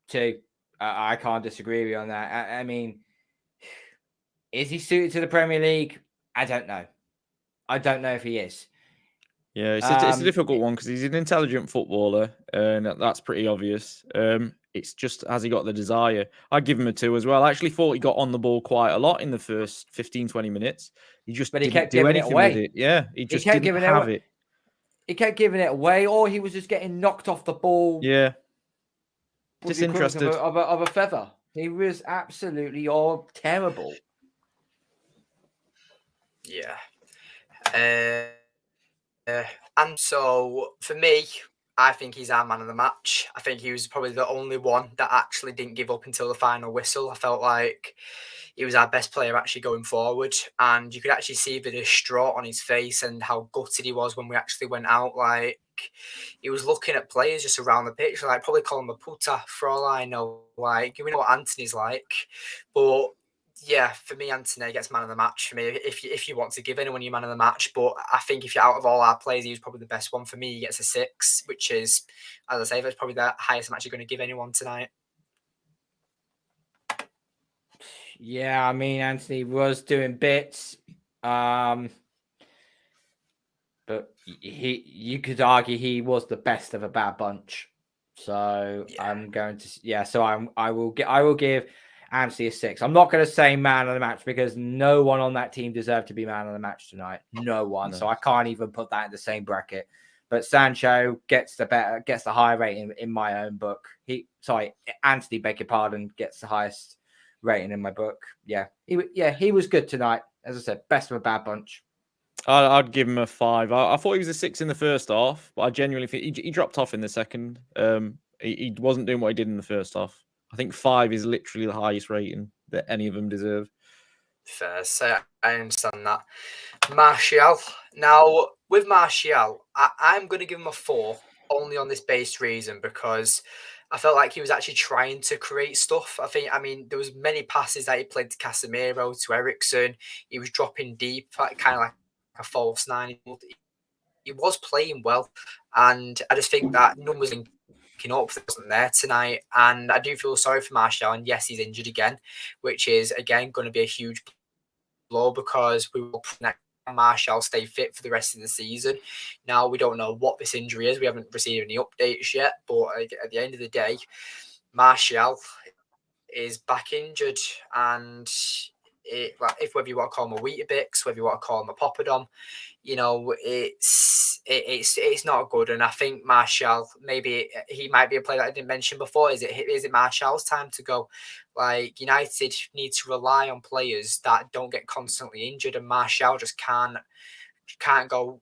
Two. I can't disagree with you on that. I mean, is he suited to the Premier League? I don't know. I don't know if he is. Yeah, it's a difficult one because he's an intelligent footballer, and that's pretty obvious. It's just, has he got the desire? I'd give him a 2 as well. I actually thought he got on the ball quite a lot in the first 15, 20 minutes. He just didn't do anything with it. Yeah, he just didn't have it. He kept giving it away, or he was just getting knocked off the ball. Yeah. Disinterested. Of a feather. He was absolutely terrible. Yeah. And so for me, I think he's our man of the match. I think he was probably the only one that actually didn't give up until the final whistle. I felt like he was our best player actually going forward, and you could actually see the distraught on his face and how gutted he was when we actually went out. Like, he was looking at players just around the pitch, like probably call him a puta for all I know. Like, you know what Anthony's like, but yeah, for me, Anthony gets man of the match for me. If you want to give anyone your man of the match, but I think if you're out of all our players, he was probably the best one for me. He gets a 6, which is, as I say, that's probably the highest I'm actually going to give anyone tonight. Yeah, I mean, Anthony was doing bits, but you could argue he was the best of a bad bunch. So yeah. I'm going to So I will give Anthony a 6. I'm not going to say man of the match because no one on that team deserved to be man of the match tonight. No one. No. So I can't even put that in the same bracket. But Sancho gets the higher rating in my own book. Anthony, beg your pardon, gets the highest rating in my book. Yeah, he was good tonight. As I said, best of a bad bunch. I'd give him a 5. I thought he was a 6 in the first half, but I genuinely think he dropped off in the second. He wasn't doing what he did in the first half. I think 5 is literally the highest rating that any of them deserve. Fair, so I understand that. Martial. Now, with Martial, I'm going to give him a 4, only on this base reason, because I felt like he was actually trying to create stuff. I mean, there was many passes that he played to Casemiro, to Eriksen. He was dropping deep, kind of like a false 9. He was playing well, and I just think that numbers up wasn't there tonight, and I do feel sorry for Martial. And yes, he's injured again, which is again going to be a huge blow because we will Martial stay fit for the rest of the season. Now we don't know what this injury is. We haven't received any updates yet, but at the end of the day, Martial is back injured, and if whether you want to call him a Weetabix, whether you want to call him a Poppadom, you know, it's not good. And I think Martial, maybe he might be a player that I didn't mention before. Is it Martial's time to go? Like, United need to rely on players that don't get constantly injured, and Martial just can't go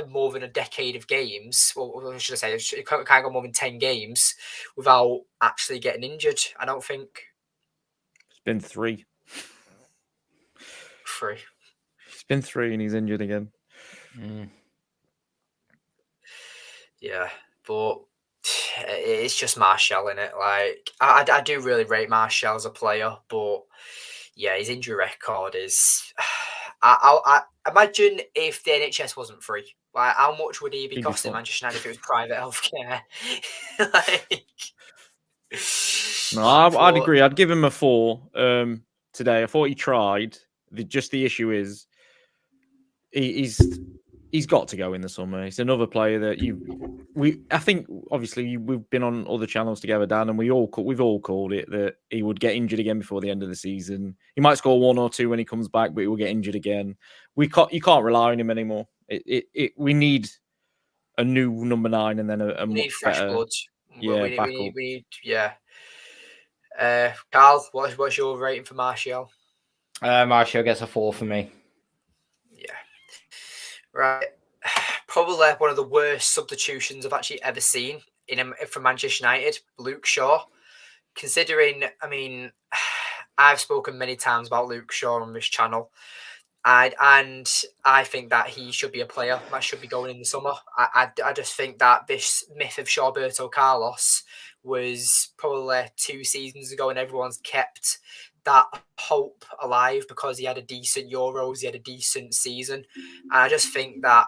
more than a decade of games. Well, should I say, can't go more than 10 games without actually getting injured. I don't think. It's been 3. 3. It's been 3 and he's injured again. Yeah, but it's just Martial in it. Like, I do really rate Martial as a player, but yeah, his injury record is. I imagine if the NHS wasn't free, like, how much would he be costing Manchester United if it was private healthcare? No, I'd agree. I'd give him a 4 today. I thought he tried. The issue is he's he's got to go in the summer. He's another player that I think obviously we've been on other channels together, Dan, and we've all called it that he would get injured again before the end of the season. He might score 1 or 2 when he comes back, but he will get injured again. You can't rely on him anymore. We need a new number 9 and then a we much need fresh better, blood. yeah, backup. We need Carl, what's your rating for Martial? Martial gets a 4 for me. Yeah. Right. Probably one of the worst substitutions I've actually ever seen from Manchester United, Luke Shaw. Considering, I mean, I've spoken many times about Luke Shaw on this channel. And I think that he should be a player that should be going in the summer. I just think that this myth of Shawberto Carlos was probably 2 seasons ago, and everyone's kept that hope alive because he had a decent Euros, he had a decent season. And I just think that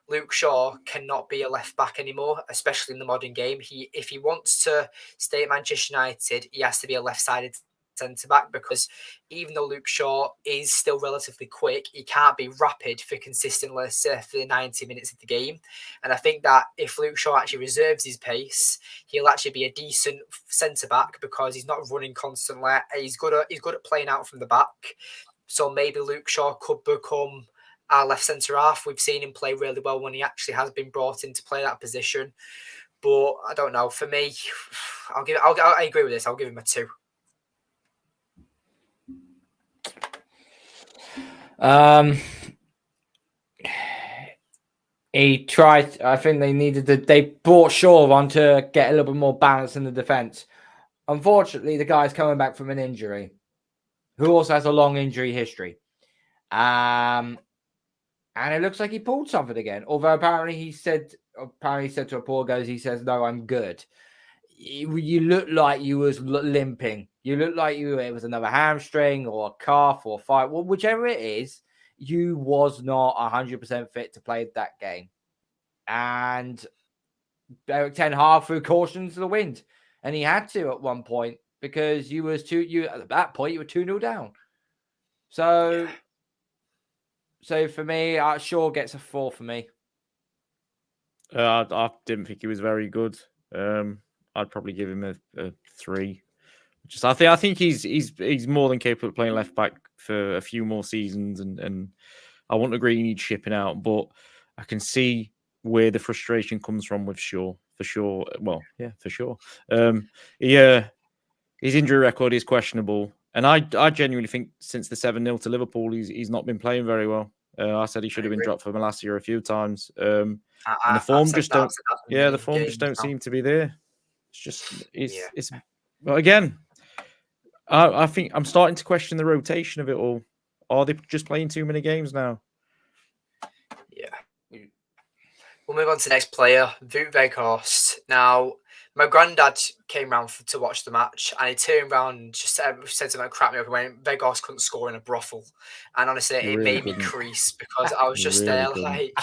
Luke Shaw cannot be a left back anymore, especially in the modern game. If he wants to stay at Manchester United, he has to be a left-sided centre back, because even though Luke Shaw is still relatively quick, he can't be rapid for consistently, say, for the 90 minutes of the game. And I think that if Luke Shaw actually reserves his pace, he'll actually be a decent centre back because he's not running constantly. He's good at playing out from the back. So maybe Luke Shaw could become our left centre half. We've seen him play really well when he actually has been brought in to play that position. But I don't know. For me, I agree with this. I'll give him a 2. He tried. I think they brought Shaw on to get a little bit more balance in the defense. Unfortunately, the guy's coming back from an injury, who also has a long injury history. And it looks like he pulled something again. Although apparently he said to reporters, he says, "No, I'm good." You look like you was limping. You look like it was another hamstring or a calf or a fight. Well, whichever it is, you was not 100% fit to play that game. And Eric Ten Hag threw caution to the wind. And he had to at one point because at that point, you were 2-0 down. So for me, Shaw gets a 4 for me. I didn't think he was very good. I'd probably give him a 3. I think he's more than capable of playing left back for a few more seasons, and I wouldn't agree he needs shipping out, but I can see where the frustration comes from with Shaw, for sure. Well, yeah, for sure. His injury record is questionable, and I genuinely think since the 7-0 to Liverpool, he's not been playing very well. I said he should have been dropped for Malacia a few times, and the form just don't seem to be there. But again, I think I'm starting to question the rotation of it all. Are they just playing too many games now? Yeah. We'll move on to the next player, Wout Weghorst. Now, my granddad came round to watch the match, and he turned around and just said something crap me up when Weghorst couldn't score in a brothel. And honestly, it made me crease because I was just there like,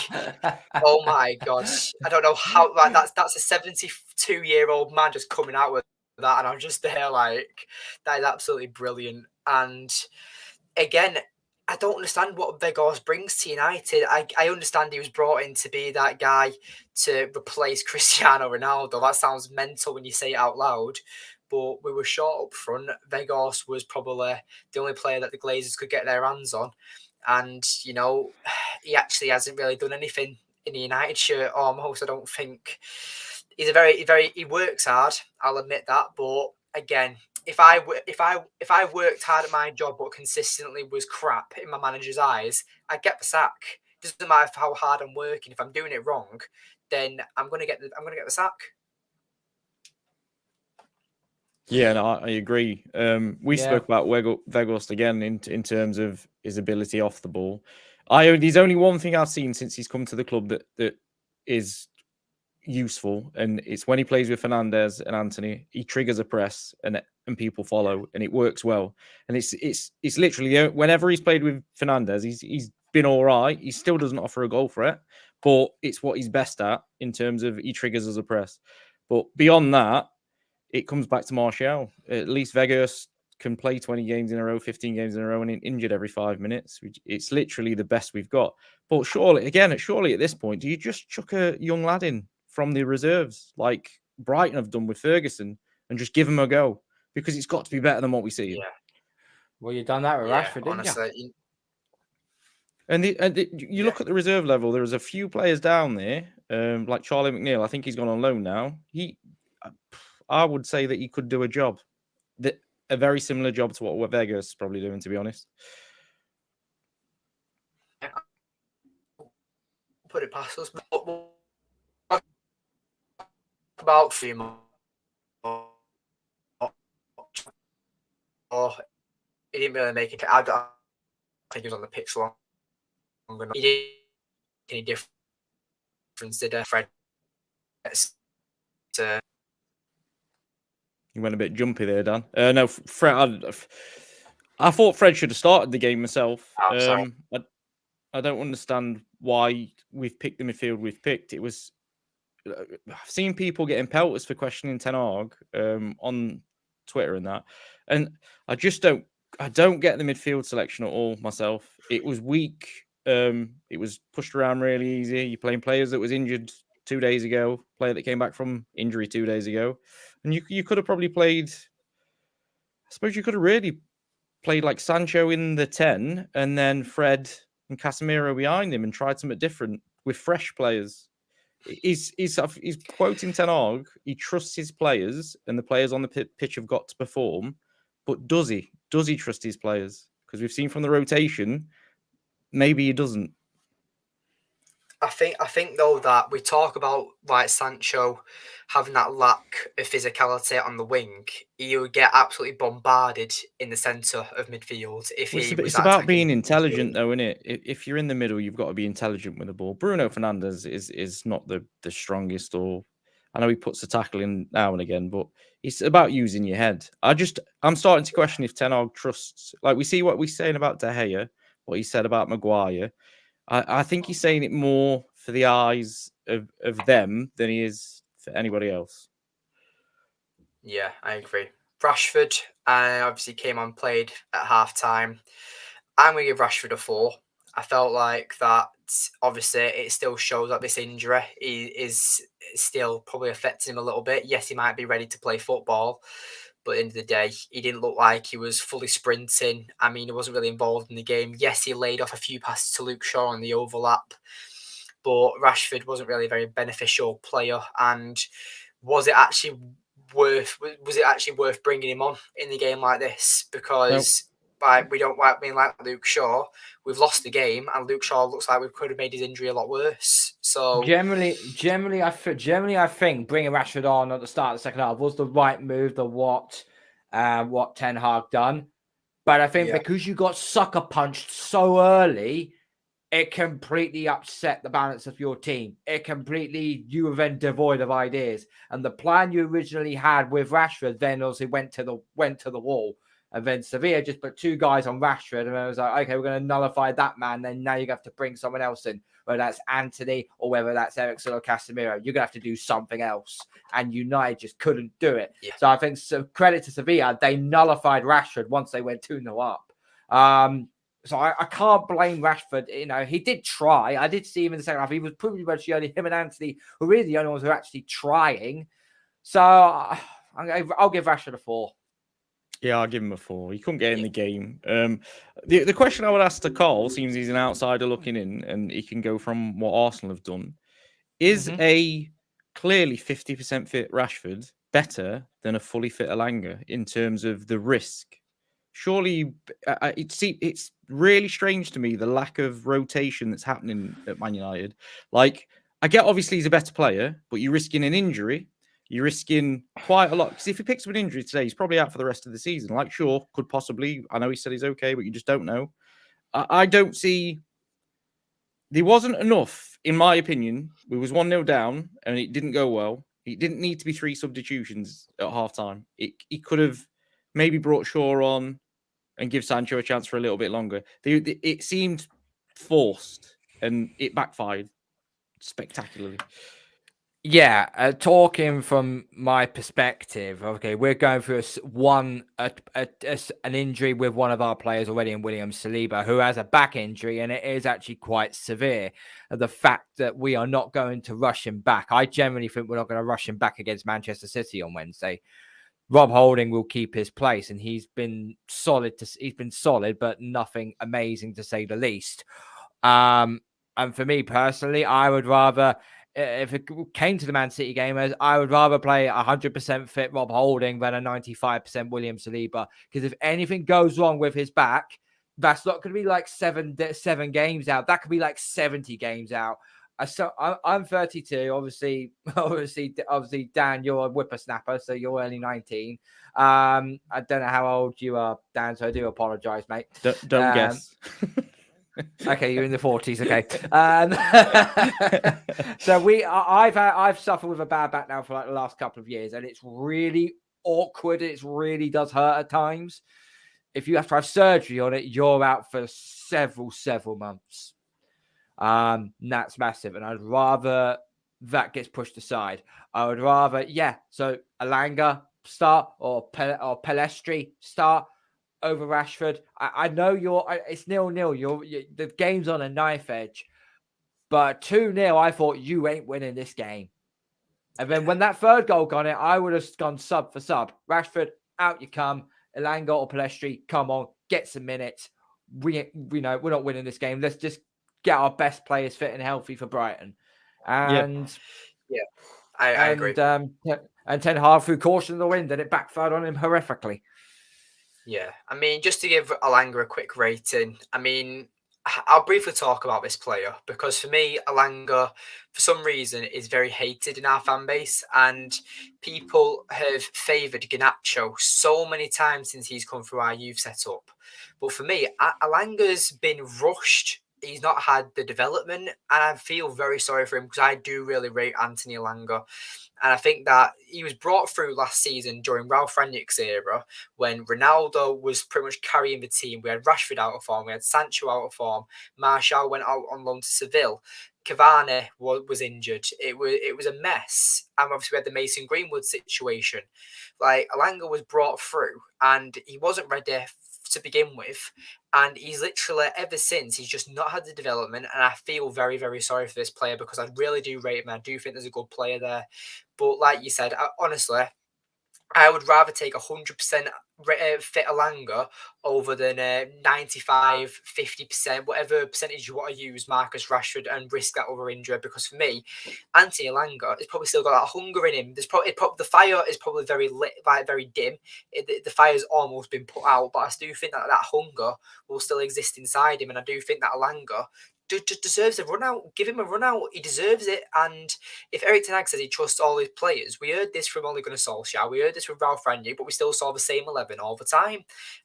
oh my God. I don't know how, like, that's a 72-year-old man just coming out with that, and I'm just there like, that is absolutely brilliant. And again, I don't understand what Weghorst brings to United. I understand he was brought in to be that guy to replace Cristiano Ronaldo. That sounds mental when you say it out loud, but we were short up front. Weghorst was probably the only player that the Glazers could get their hands on, and he actually hasn't really done anything in the United shirt almost. I don't think he's he works hard. I'll admit that, but again, if I worked hard at my job but consistently was crap in my manager's eyes, I'd get the sack. It doesn't matter how hard I'm working. If I'm doing it wrong, then I'm gonna get the sack. Yeah, no, I agree. We spoke about Weghorst again in terms of his ability off the ball. There's only one thing I've seen since he's come to the club that is useful, and it's when he plays with Fernandes and Anthony. He triggers a press and people follow, and it works well. And it's literally whenever he's played with Fernandes, he's been all right. He still doesn't offer a goal threat, but it's what he's best at in terms of he triggers as a press. But beyond that, it comes back to Martial. At least Weghorst can play 20 games in a row, 15 games in a row, and injured every 5 minutes. It's literally the best we've got. But surely at this point, do you just chuck a young lad in from the reserves like Brighton have done with Ferguson and just give him a go? Because it's got to be better than what we see. Yeah. Well, you've done that with Rashford, didn't you? Honestly, You look at the reserve level. There was a few players down there, like Charlie McNeil. I think he's gone on loan now. I would say that he could do a job, a very similar job to what Vegas is probably doing. To be honest, put it past us. About 3 months. Oh, he didn't really make it. I think he was on the pitch long enough. He didn't make any difference, did Fred? you went a bit jumpy there, Dan. No, Fred. I thought Fred should have started the game myself. I don't understand why we've picked the midfield we've picked. It was I've seen people getting pelters for questioning Ten Hag on Twitter and that, and I don't get the midfield selection at all myself. It was weak. It was pushed around really easy. You're playing players that was injured 2 days ago, player that came back from injury 2 days ago, and you could have probably played. I suppose you could have really played like Sancho in the 10 and then Fred and Casemiro behind him and tried something different with fresh players. He's quoting Ten Hag. He trusts his players, and the players on the pitch have got to perform. But does he? Does he trust his players? Because we've seen from the rotation, maybe he doesn't. I think though that we talk about like Sancho having that lack of physicality on the wing, he would get absolutely bombarded in the centre of midfield if he was. It's about being intelligent, though, isn't it? If you're in the middle, you've got to be intelligent with the ball. Bruno Fernandes is not the strongest, or I know he puts the tackle in now and again, but it's about using your head. I'm starting to question if Ten Hag trusts. Like we see what we're saying about De Gea, what he said about Maguire. I think he's saying it more for the eyes of them than he is for anybody else. Yeah, I agree. Rashford obviously came on, played at half time. I'm going to give Rashford a 4. I felt like that, obviously, it still shows that this injury is still probably affecting him a little bit. Yes, he might be ready to play football, but at the end of the day, he didn't look like he was fully sprinting. I mean, he wasn't really involved in the game. Yes, he laid off a few passes to Luke Shaw on the overlap, but Rashford wasn't really a very beneficial player. And was it actually worth bringing him on in the game like this? Because we don't like being like Luke Shaw. We've lost the game, and Luke Shaw looks like we could have made his injury a lot worse. So generally, I think bringing Rashford on at the start of the second half was the right move. What Ten Hag done, but I think because you got sucker punched so early, it completely upset the balance of your team. You were then devoid of ideas, and the plan you originally had with Rashford then obviously went to the wall. And then Sevilla just put 2 guys on Rashford, and it was like, okay, we're going to nullify that man. Then now you have to bring someone else in, whether that's Anthony or whether that's Eriksen or Casemiro. You're going to have to do something else, and United just couldn't do it. Yeah. So I think credit to Sevilla, they nullified Rashford once they went 2-0 up. So I can't blame Rashford. You know, he did try. I did see him in the second half. He was pretty much only him and Anthony who were really the only ones who were actually trying. So I'll give Rashford a 4. Yeah, I'll give him a 4. He couldn't get in the game. The question I would ask to Carl, seems he's an outsider looking in, and he can go from what Arsenal have done, is a clearly 50% fit Rashford better than a fully fit Elanga in terms of the risk? Surely, it's really strange to me, the lack of rotation that's happening at Man United. Like, I get obviously he's a better player, but you're risking an injury. You're risking quite a lot. Because if he picks up an injury today, he's probably out for the rest of the season. Like, sure, could possibly. I know he said he's okay, but you just don't know. I don't see. There wasn't enough, in my opinion. We was 1-0 down, and it didn't go well. It didn't need to be 3 substitutions at half-time. He could have maybe brought Shaw on and give Sancho a chance for a little bit longer. It seemed forced, and it backfired spectacularly. Yeah, talking from my perspective, okay, we're going through an injury with one of our players already in William Saliba, who has a back injury, and it is actually quite severe. The fact that we are not going to rush him back, I generally think we're not going to rush him back against Manchester City on Wednesday. Rob Holding will keep his place, and he's been solid. He's been solid, but nothing amazing to say the least. And for me personally, I would rather, if it came to the Man City gamers, I would rather play 100% fit Rob Holding than a 95% William Saliba. Because if anything goes wrong with his back, that's not going to be like seven games out. That could be like 70 games out. So I'm 32. Obviously, Dan, you're a whippersnapper, so you're only 19. I don't know how old you are, Dan, so I do apologize, mate. Don't guess. Okay, you're in the 40s. Okay. So I've suffered with a bad back now for like the last couple of years, and it's really awkward. It really does hurt at times. If you have to have surgery on it, you're out for several months. That's massive, and I'd rather that gets pushed aside. I would rather, so Alanga start or Pelestri start over Rashford. I know it's 0-0. The game's on a knife edge, but 2-0. I thought you ain't winning this game. And then when that third goal got it, I would have gone sub for sub. Rashford, out you come. Elanga or Pelestri, come on, get some minutes. We know we're not winning this game. Let's just get our best players fit and healthy for Brighton. And I agree. And Ten Hag threw caution to the wind, and it backfired on him horrifically. Yeah, I mean, just to give Alanga a quick rating, I mean, I'll briefly talk about this player because for me, Alanga, for some reason, is very hated in our fan base, and people have favoured Garnacho so many times since he's come through our youth setup. But for me, Alanga's been rushed. He's not had the development, and I feel very sorry for him because I do really rate Anthony Alanga. And I think that he was brought through last season during Ralph Rangnick's era when Ronaldo was pretty much carrying the team. We had Rashford out of form, we had Sancho out of form, Martial went out on loan to Seville, Cavani was injured. It was a mess. And obviously we had the Mason Greenwood situation. Like Alanga was brought through and he wasn't ready to begin with. And he's literally, ever since, he's just not had the development. And I feel very, very sorry for this player because I really do rate him. I do think there's a good player there. But like you said, honestly, I would rather take 100% fit Alanga over than 95, 50%, whatever percentage you want to use Marcus Rashford and risk that other injury. Because for me, Anthony Alanga has probably still got that hunger in him. There's probably the fire is probably very lit, like very dim. The fire's almost been put out, but I do think that hunger will still exist inside him, and I do think that Alanga just deserves a run out. Give him a run out. He deserves it. And if Eric Ten Hag says he trusts all his players, we heard this from Ole Gunnar Solskjaer, we heard this from Ralph Rangnick, but we still saw the same 11 all the time.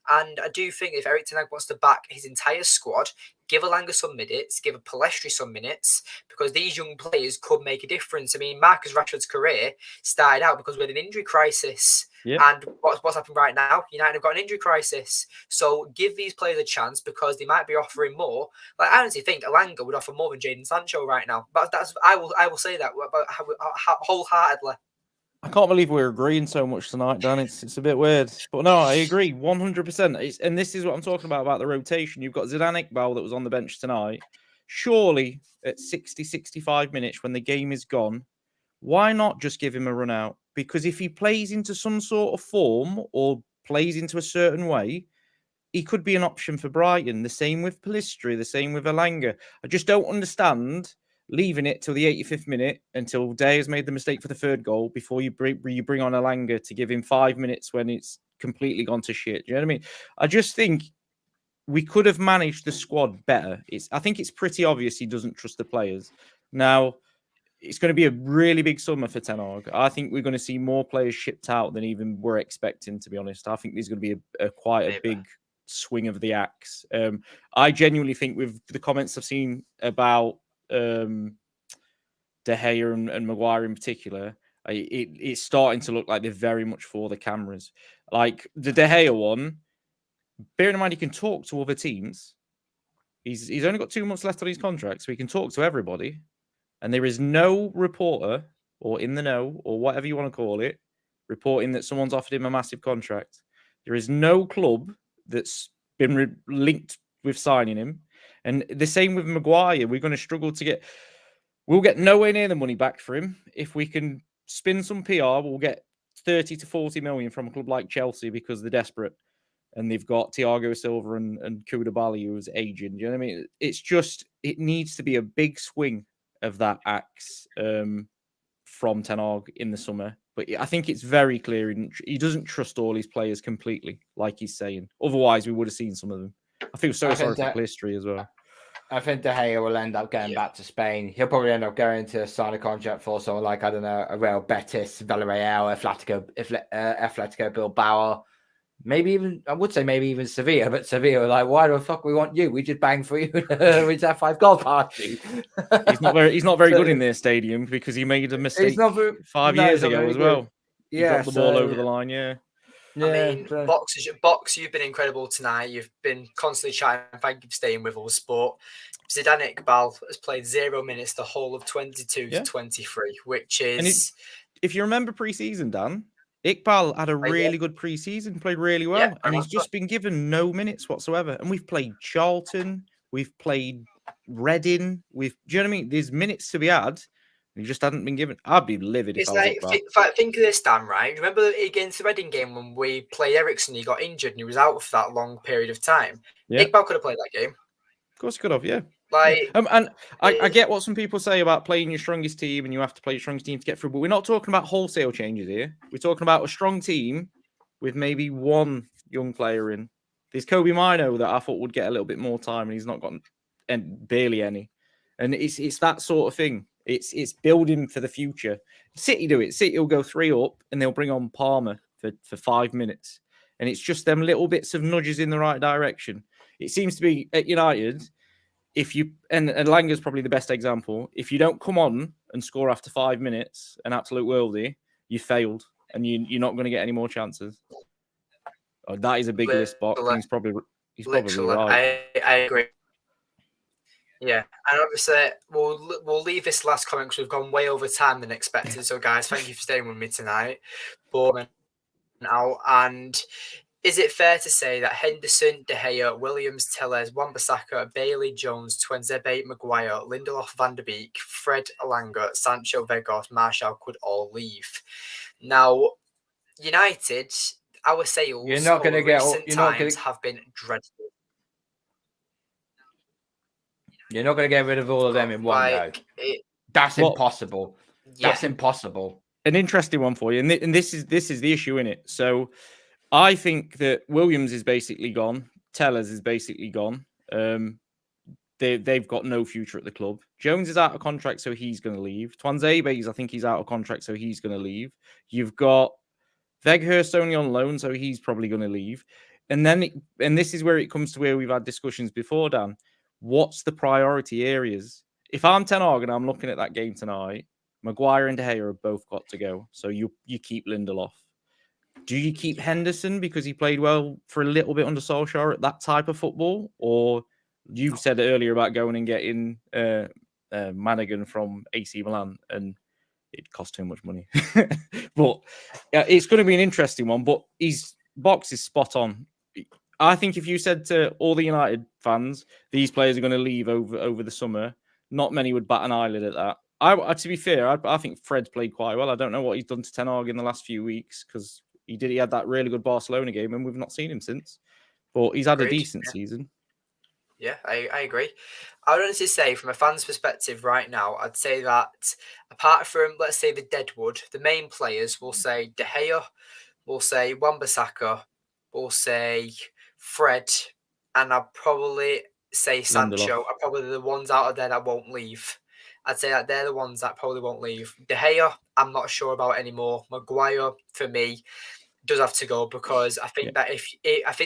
And I do think if Eric Ten Hag wants to back his entire squad, give Alanga some minutes, give a Pelestri some minutes, because these young players could make a difference. I mean, Marcus Rashford's career started out because we had an injury crisis. Yep. And what's happened right now? United have got an injury crisis. So give these players a chance because they might be offering more. Like I honestly think Alanga would offer more than Jadon Sancho right now. But I will say that wholeheartedly. I can't believe we're agreeing so much tonight, Dan. It's a bit weird. But no, I agree 100%. And this is what I'm talking about the rotation. You've got Zidane Iqbal that was on the bench tonight. Surely at 60, 65 minutes when the game is gone, why not just give him a run out? Because if he plays into some sort of form or plays into a certain way, he could be an option for Brighton. The same with Pelistri, the same with Alanga. I just don't understand leaving it till the 85th minute until Day has made the mistake for the third goal before you bring on Alanga to give him 5 minutes when it's completely gone to shit. Do you know what I mean? I just think we could have managed the squad better. I think it's pretty obvious he doesn't trust the players. Now, it's going to be a really big summer for Ten Hag. I think we're going to see more players shipped out than even we're expecting, to be honest. I think there's going to be quite a big swing of the axe. I genuinely think with the comments I've seen about De Gea and Maguire in particular, it's starting to look like they're very much for the cameras. Like the De Gea one, bearing in mind he can talk to other teams. He's only got 2 months left on his contract, so he can talk to everybody. And there is no reporter or in the know or whatever you want to call it, reporting that someone's offered him a massive contract. There is no club that's been linked with signing him. And the same with Maguire. We're going to struggle to get... We'll get nowhere near the money back for him. If we can spin some PR, we'll get 30 to 40 million from a club like Chelsea because they're desperate. And they've got Thiago Silva and Koulibaly, who's aging. Do you know what I mean? It's just... It needs to be a big swing of that axe from Ten Hag in the summer. But I think it's very clear he doesn't trust all his players completely, like he's saying. Otherwise, we would have seen some of them. I feel so sorry for history as well. I think De Gea will end up going back to Spain. He'll probably end up going to sign a contract for someone like, I don't know, a Real Betis, Villarreal, Atletico Bilbao. Maybe even, I would say maybe even Sevilla, but Sevilla are like, why the fuck we want you? We just bang for you. We just have 5 goal party. He's not very good in their stadium because he made a mistake 5 years ago as well. He dropped the ball over the line, I mean, Box, you've been incredible tonight. You've been constantly chatting. Thank you for staying with us. But Zidane Iqbal has played 0 minutes the whole of 22 to 23, which is... if you remember pre-season, Dan, Iqbal had a really good pre-season, played really well, and he's just been given no minutes whatsoever. And we've played Charlton, we've played Reading, do you know what I mean? There's minutes to be had. He just hadn't been given. I'd be livid if I was Iqbal. Think of this, Dan, right? Remember against the Reading game when we played Ericsson, he got injured and he was out for that long period of time. Yeah. Iqbal could have played that game. Of course he could have, yeah. And I get what some people say about playing your strongest team and you have to play your strongest team to get through, but we're not talking about wholesale changes here. We're talking about a strong team with maybe one young player in. There's Kobe Mino that I thought would get a little bit more time and he's not gotten barely any. And it's that sort of thing. It's building for the future. City do it. City will go 3 up and they'll bring on Palmer for 5 minutes. And it's just them little bits of nudges in the right direction. It seems to be at United... and Langer's probably the best example. If you don't come on and score after 5 minutes, an absolute worldie, you failed, and you're not going to get any more chances. Oh, that is a big list, Box. He's probably right. I agree. Yeah, and obviously we'll leave this last comment because we've gone way over time than expected. So, guys, thank you for staying with me tonight. But now and. Is it fair to say that Henderson, De Gea, Williams, Telles, Wan-Bissaka, Bailey, Jones, Twenzebe, Maguire, Lindelof, Van der Beek, Fred, Alanga, Sancho, Vegas, Martial could all leave? Now, United, our sales have been dreadful. You're not going to get rid of all of them in one go. That's impossible. Yeah. That's impossible. An interesting one for you, and this is the issue in it. So. I think that Williams is basically gone. Tellers is basically gone. They've got no future at the club. Jones is out of contract, so he's going to leave. Twanzebe, I think he's out of contract, so he's going to leave. You've got Weghorst only on loan, so he's probably going to leave. And this is where it comes to where we've had discussions before, Dan. What's the priority areas? If I'm Ten Hag and I'm looking at that game tonight, Maguire and De Gea have both got to go. So you keep Lindelof. Do you keep Henderson because he played well for a little bit under Solskjaer at that type of football? Or you said earlier about going and getting Madigan from AC Milan and it cost too much money. But it's going to be an interesting one. But Box is spot on. I think if you said to all the United fans, these players are going to leave over the summer, not many would bat an eyelid at that. To be fair, I think Fred's played quite well. I don't know what he's done to Ten Hag in the last few weeks because he had that really good Barcelona game and we've not seen him since. But he's had a decent season. Yeah, I agree. I would honestly say from a fan's perspective right now, I'd say that apart from, let's say, the Deadwood, the main players will say De Gea, we'll say Wan-Bissaka, we'll say Fred, and I'll probably say Sancho are probably the ones out of there that won't leave. I'd say that they're the ones that probably won't leave. De Gea, I'm not sure about anymore. Maguire, for me, does have to go because I think that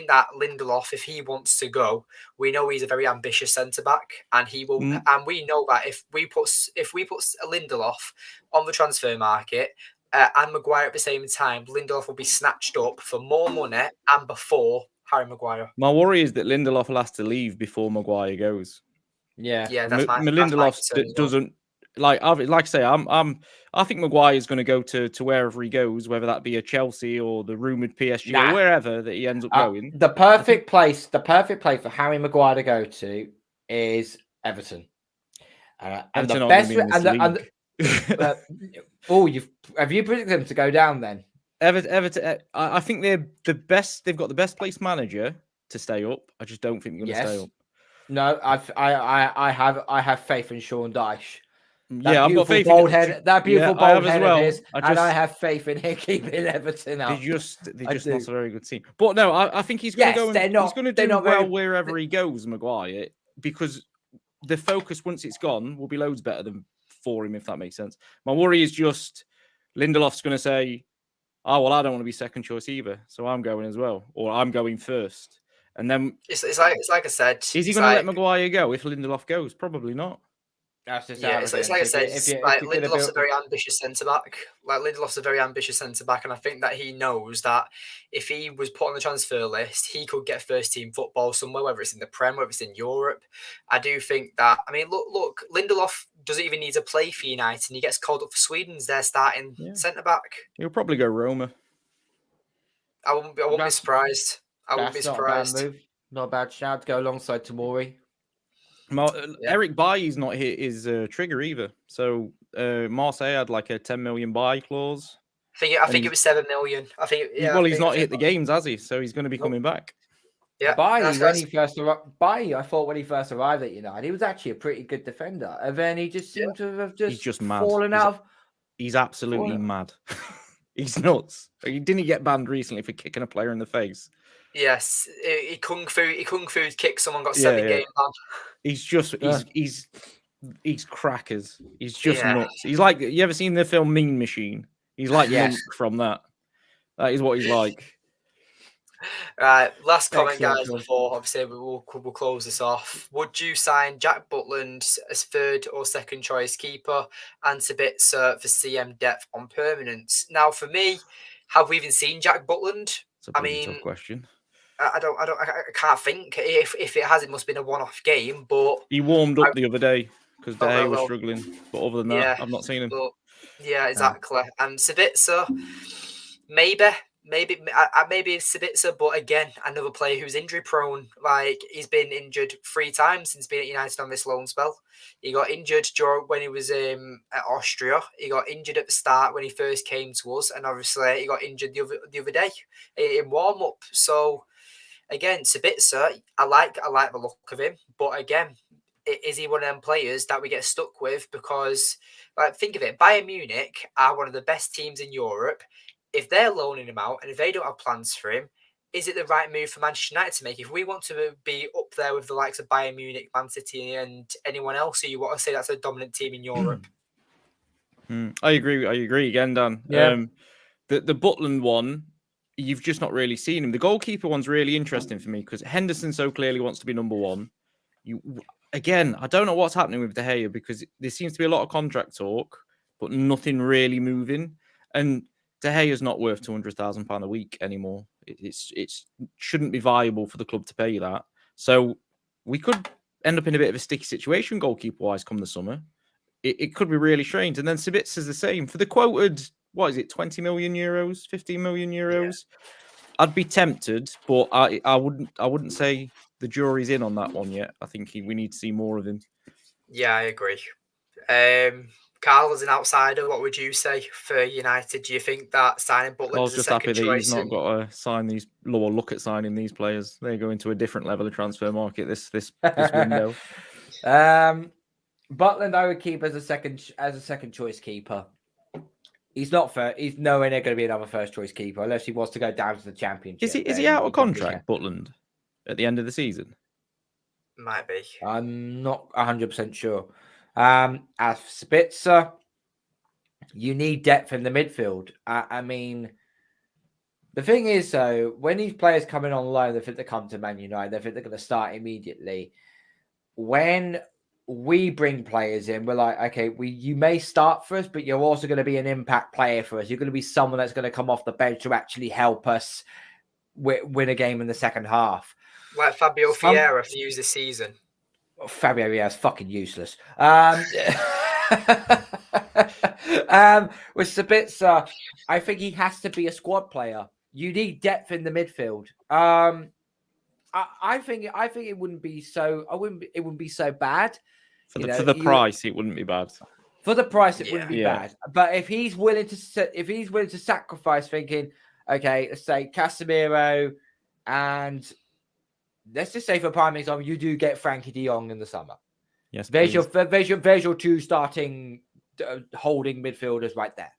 that Lindelof, if he wants to go, we know he's a very ambitious centre back, and he will. And we know that if we put Lindelof on the transfer market and Maguire at the same time, Lindelof will be snatched up for more money and before Harry Maguire. My worry is that Lindelof will have to leave before Maguire goes. Yeah, that's my Lindelof doesn't. like I say, I think Maguire is going to go to wherever he goes, whether that be a Chelsea or the rumored PSG or wherever that he ends up going. The perfect place for Harry Maguire to go to is Everton. And Everton the aren't best gonna be in this league. Have you predicted them to go down then? Everton, I think they're the best. They've got the best placed manager to stay up. I just don't think they're going to stay up. No, I have faith in Sean Dyche. I've got faith bold in head. That beautiful bold head well. of his, and I have faith in him keeping Everton up. They're just not a very good team. But no, I think he's going to go. He's going to do well wherever he goes, Maguire, because the focus once it's gone will be loads better than for him, if that makes sense. My worry is just Lindelof's going to say, "Oh well, I don't want to be second choice either, so I'm going as well, or I'm going first." And then it's like I said, is he going to let Maguire go if Lindelof goes? Probably not. It's like I said, Lindelof's a very ambitious centre back. Like Lindelof's a very ambitious centre back, and I think that he knows that if he was put on the transfer list, he could get first team football somewhere, whether it's in the Prem, whether it's in Europe. I do think that. I mean, look, Lindelof doesn't even need to play for United, and he gets called up for Sweden's their starting centre back. He'll probably go Roma. I wouldn't be surprised. I wouldn't be surprised. Not a bad move. Not a bad shout to go alongside Tomori. Eric Bailly's not hit his trigger either. So Marseille had like a 10 million buy clause. I think it was 7 million. I think. Yeah, well, he's not hit the games, has he? So he's going to be coming back. Yeah, Bailly, I thought when he first arrived at United, he was actually a pretty good defender, and then he just seemed to have just fallen out. He's absolutely mad. He's nuts. He didn't get banned recently for kicking a player in the face. Yes, he kung fu kicked someone, got 7 game ban. He's just he's crackers. He's just nuts. He's like, you ever seen the film Mean Machine? He's like Monk from that. That is what he's like. Right, last comment, guys. Before obviously we'll close this off. Would you sign Jack Butland as third or second choice keeper and Sabitzer for CM depth on permanence? Now, for me, have we even seen Jack Butland? It's a tough question. I can't think. If it has, it must have been a one-off game. But he warmed up the other day because De Gea was struggling. But other than that, I've not seen him. But, yeah, exactly. And Sabitzer, maybe Sabitzer, but again, another player who's injury prone. Like, he's been injured 3 times since being at United on this loan spell. He got injured when he was at Austria. He got injured at the start when he first came to us, and obviously he got injured the other day in warm up. So again, Sabitzer, I like the look of him, but again, is he one of them players that we get stuck with? Because, like, think of it, Bayern Munich are one of the best teams in Europe. If they're loaning him out and if they don't have plans for him, is it the right move for Manchester United to make? If we want to be up there with the likes of Bayern Munich, Man City, and anyone else who you want to say that's a dominant team in Europe? I agree again, Dan. Yeah. The Butland one, you've just not really seen him. The goalkeeper one's really interesting for me because Henderson so clearly wants to be number one. Again, I don't know what's happening with De Gea because there seems to be a lot of contract talk, but nothing really moving. And De Gea's not worth £200,000 a week anymore. It shouldn't be viable for the club to pay that. So we could end up in a bit of a sticky situation goalkeeper-wise come the summer. It could be really strange. And then Sabitzer's the same. For the quoted, 20 million euros, 15 million euros? Yeah. I'd be tempted, but I wouldn't say the jury's in on that one yet. I think we need to see more of him. Yeah, I agree. Carl, as an outsider, what would you say for United? Do you think that signing Butland is a second choice? I was just happy that he's not got to sign these or look at signing these players. They go into a different level of transfer market this window. Butland, I would keep as a second choice keeper. He's not fair. He's nowhere near going to be another first choice keeper unless he wants to go down to the Championship. Is he out of contract, Butland, at the end of the season? Might be. I'm not 100% sure. As for Spitzer, you need depth in the midfield. I mean, the thing is, though, when these players come in on loan, they think they come to Man United, they think they're going to start immediately. When we bring players in, we're like, okay, you may start for us, but you're also going to be an impact player for us. You're going to be someone that's going to come off the bench to actually help us win a game in the second half. Like Fabio Vieira for you this season. Fabio Vieira is fucking useless. With Sabitzer, I think he has to be a squad player. You need depth in the midfield. I think it wouldn't be so. It wouldn't be so bad. For the price, it wouldn't be bad. For the price, it wouldn't be Yeah. bad. But if he's willing to sacrifice, thinking, okay, let's say Casemiro, and let's just say for prime example, you do get Frankie De Jong in the summer. Yes, there's your two starting holding midfielders right there.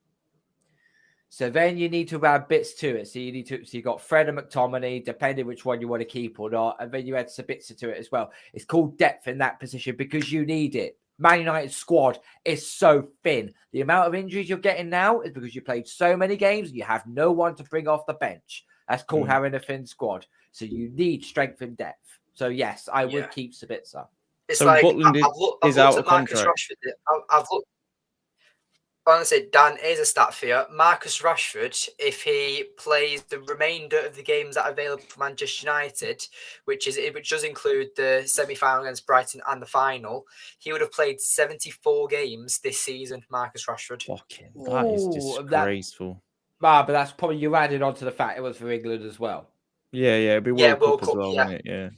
So then you need to add bits to it. So you got Fred and McTominay, depending which one you want to keep or not, and then you add Sabitzer to it as well. It's called depth in that position because you need it. Man United's squad is so thin. The amount of injuries you're getting now is because you played so many games and you have no one to bring off the bench. That's called having a thin squad. So you need strength and depth. So yes, I would keep Sabitzer. It's so like Butland I've is out looked of at Marcus contract. Rashford. I've looked. Honestly, Dan, here's a stat for you. Marcus Rashford, if he plays the remainder of the games that are available for Manchester United, which does include the semi-final against Brighton and the final, he would have played 74 games this season. Marcus Rashford. Fucking, that is disgraceful. But that's probably you added on to the fact it was for England as well. Yeah, it'd be World Cup as well, wouldn't it?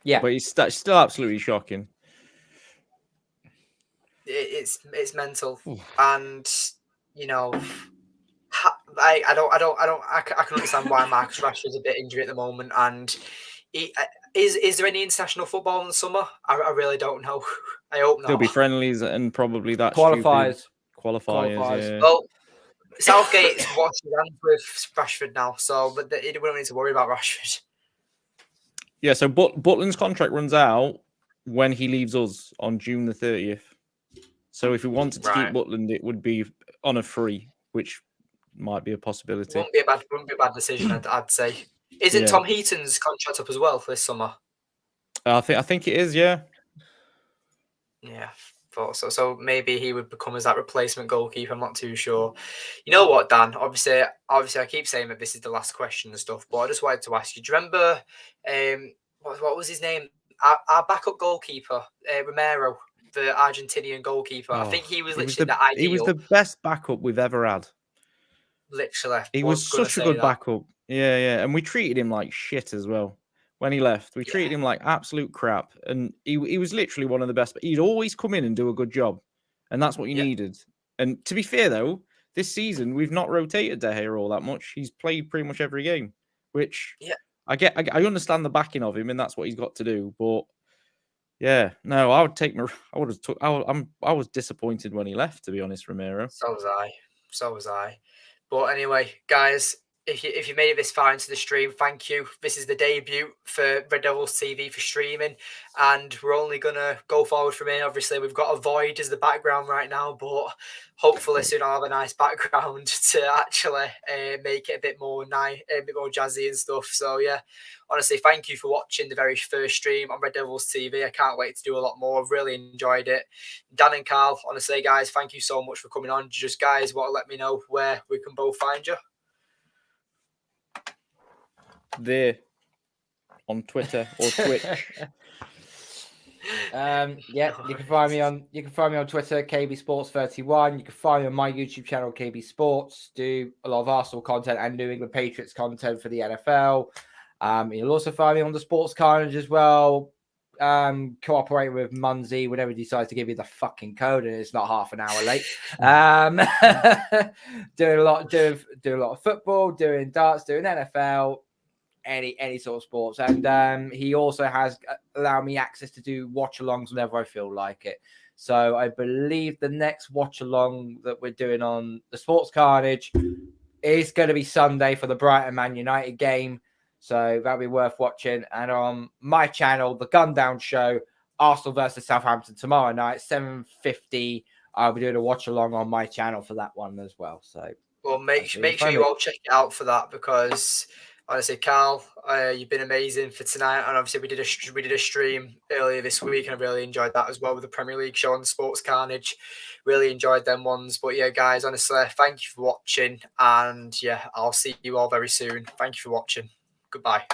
Yeah. But it's still absolutely shocking. It's mental, and you know, I can understand why Marcus Rashford's a bit injured at the moment. And is there any international football in the summer? I really don't know. I hope not. There'll be friendlies and probably that qualifiers. Yeah. Well, Southgate's watched his hands with Rashford now, so but we don't need to worry about Rashford. Yeah, so Butland's contract runs out when he leaves us on June the 30th. So if we wanted to keep Butland, it would be on a free, which might be a possibility. Wouldn't be a bad decision, I'd say. Isn't Tom Heaton's contract up as well this summer? I think it is, yeah. Yeah, thought so. So maybe he would become as that replacement goalkeeper. I'm not too sure. You know what, Dan? Obviously, I keep saying that this is the last question and stuff, but I just wanted to ask you. Do you remember what was his name? Our backup goalkeeper, Romero, the Argentinian goalkeeper. I think he was literally the ideal. He was the best backup we've ever had. Literally, he was such a good backup. Yeah, and we treated him like shit as well. When he left, we treated him like absolute crap, and he was literally one of the best. But he'd always come in and do a good job, and that's what you needed. And to be fair, though, this season we've not rotated De Gea all that much. He's played pretty much every game, which I understand the backing of him, and that's what he's got to do. But yeah, no, I would take. I would have took. I was disappointed when he left, to be honest, Romero. So was I. But anyway, guys, if you made it this far into the stream, thank you. This is the debut for Red Devils TV for streaming, and we're only gonna go forward from here. Obviously, we've got a void as the background right now, but hopefully soon I'll have a nice background to actually make it a bit more jazzy and stuff. So yeah, honestly, thank you for watching the very first stream on Red Devils TV. I can't wait to do a lot more. I've really enjoyed it. Dan and Carl, honestly, guys, thank you so much for coming on. Just guys, want to let me know where we can both find you? There on Twitter or Twitch. You can find me on Twitter, KB Sports 31. You can find me on my YouTube channel, KB Sports. Do a lot of Arsenal content and New England Patriots content for the NFL. You'll also find me on the Sports Carnage as well. Cooperating with Munzie whenever he decides to give you the fucking code and it's not half an hour late. Doing a lot of football, doing darts, doing NFL, any sort of sports. And he also has allowed me access to do watch-alongs whenever I feel like it. So I believe the next watch-along that we're doing on the Sports Carnage is going to be Sunday for the Brighton Man United game. So that'll be worth watching. And on my channel, The Gun Down Show, Arsenal versus Southampton tomorrow night, 7:50. I'll be doing a watch along on my channel for that one as well. So, well, make sure you all check it out for that, because honestly, Carl, you've been amazing for tonight. And obviously, we did a stream earlier this week, and I really enjoyed that as well with the Premier League show on Sports Carnage. Really enjoyed them ones. But yeah, guys, honestly, thank you for watching, and yeah, I'll see you all very soon. Thank you for watching. Goodbye.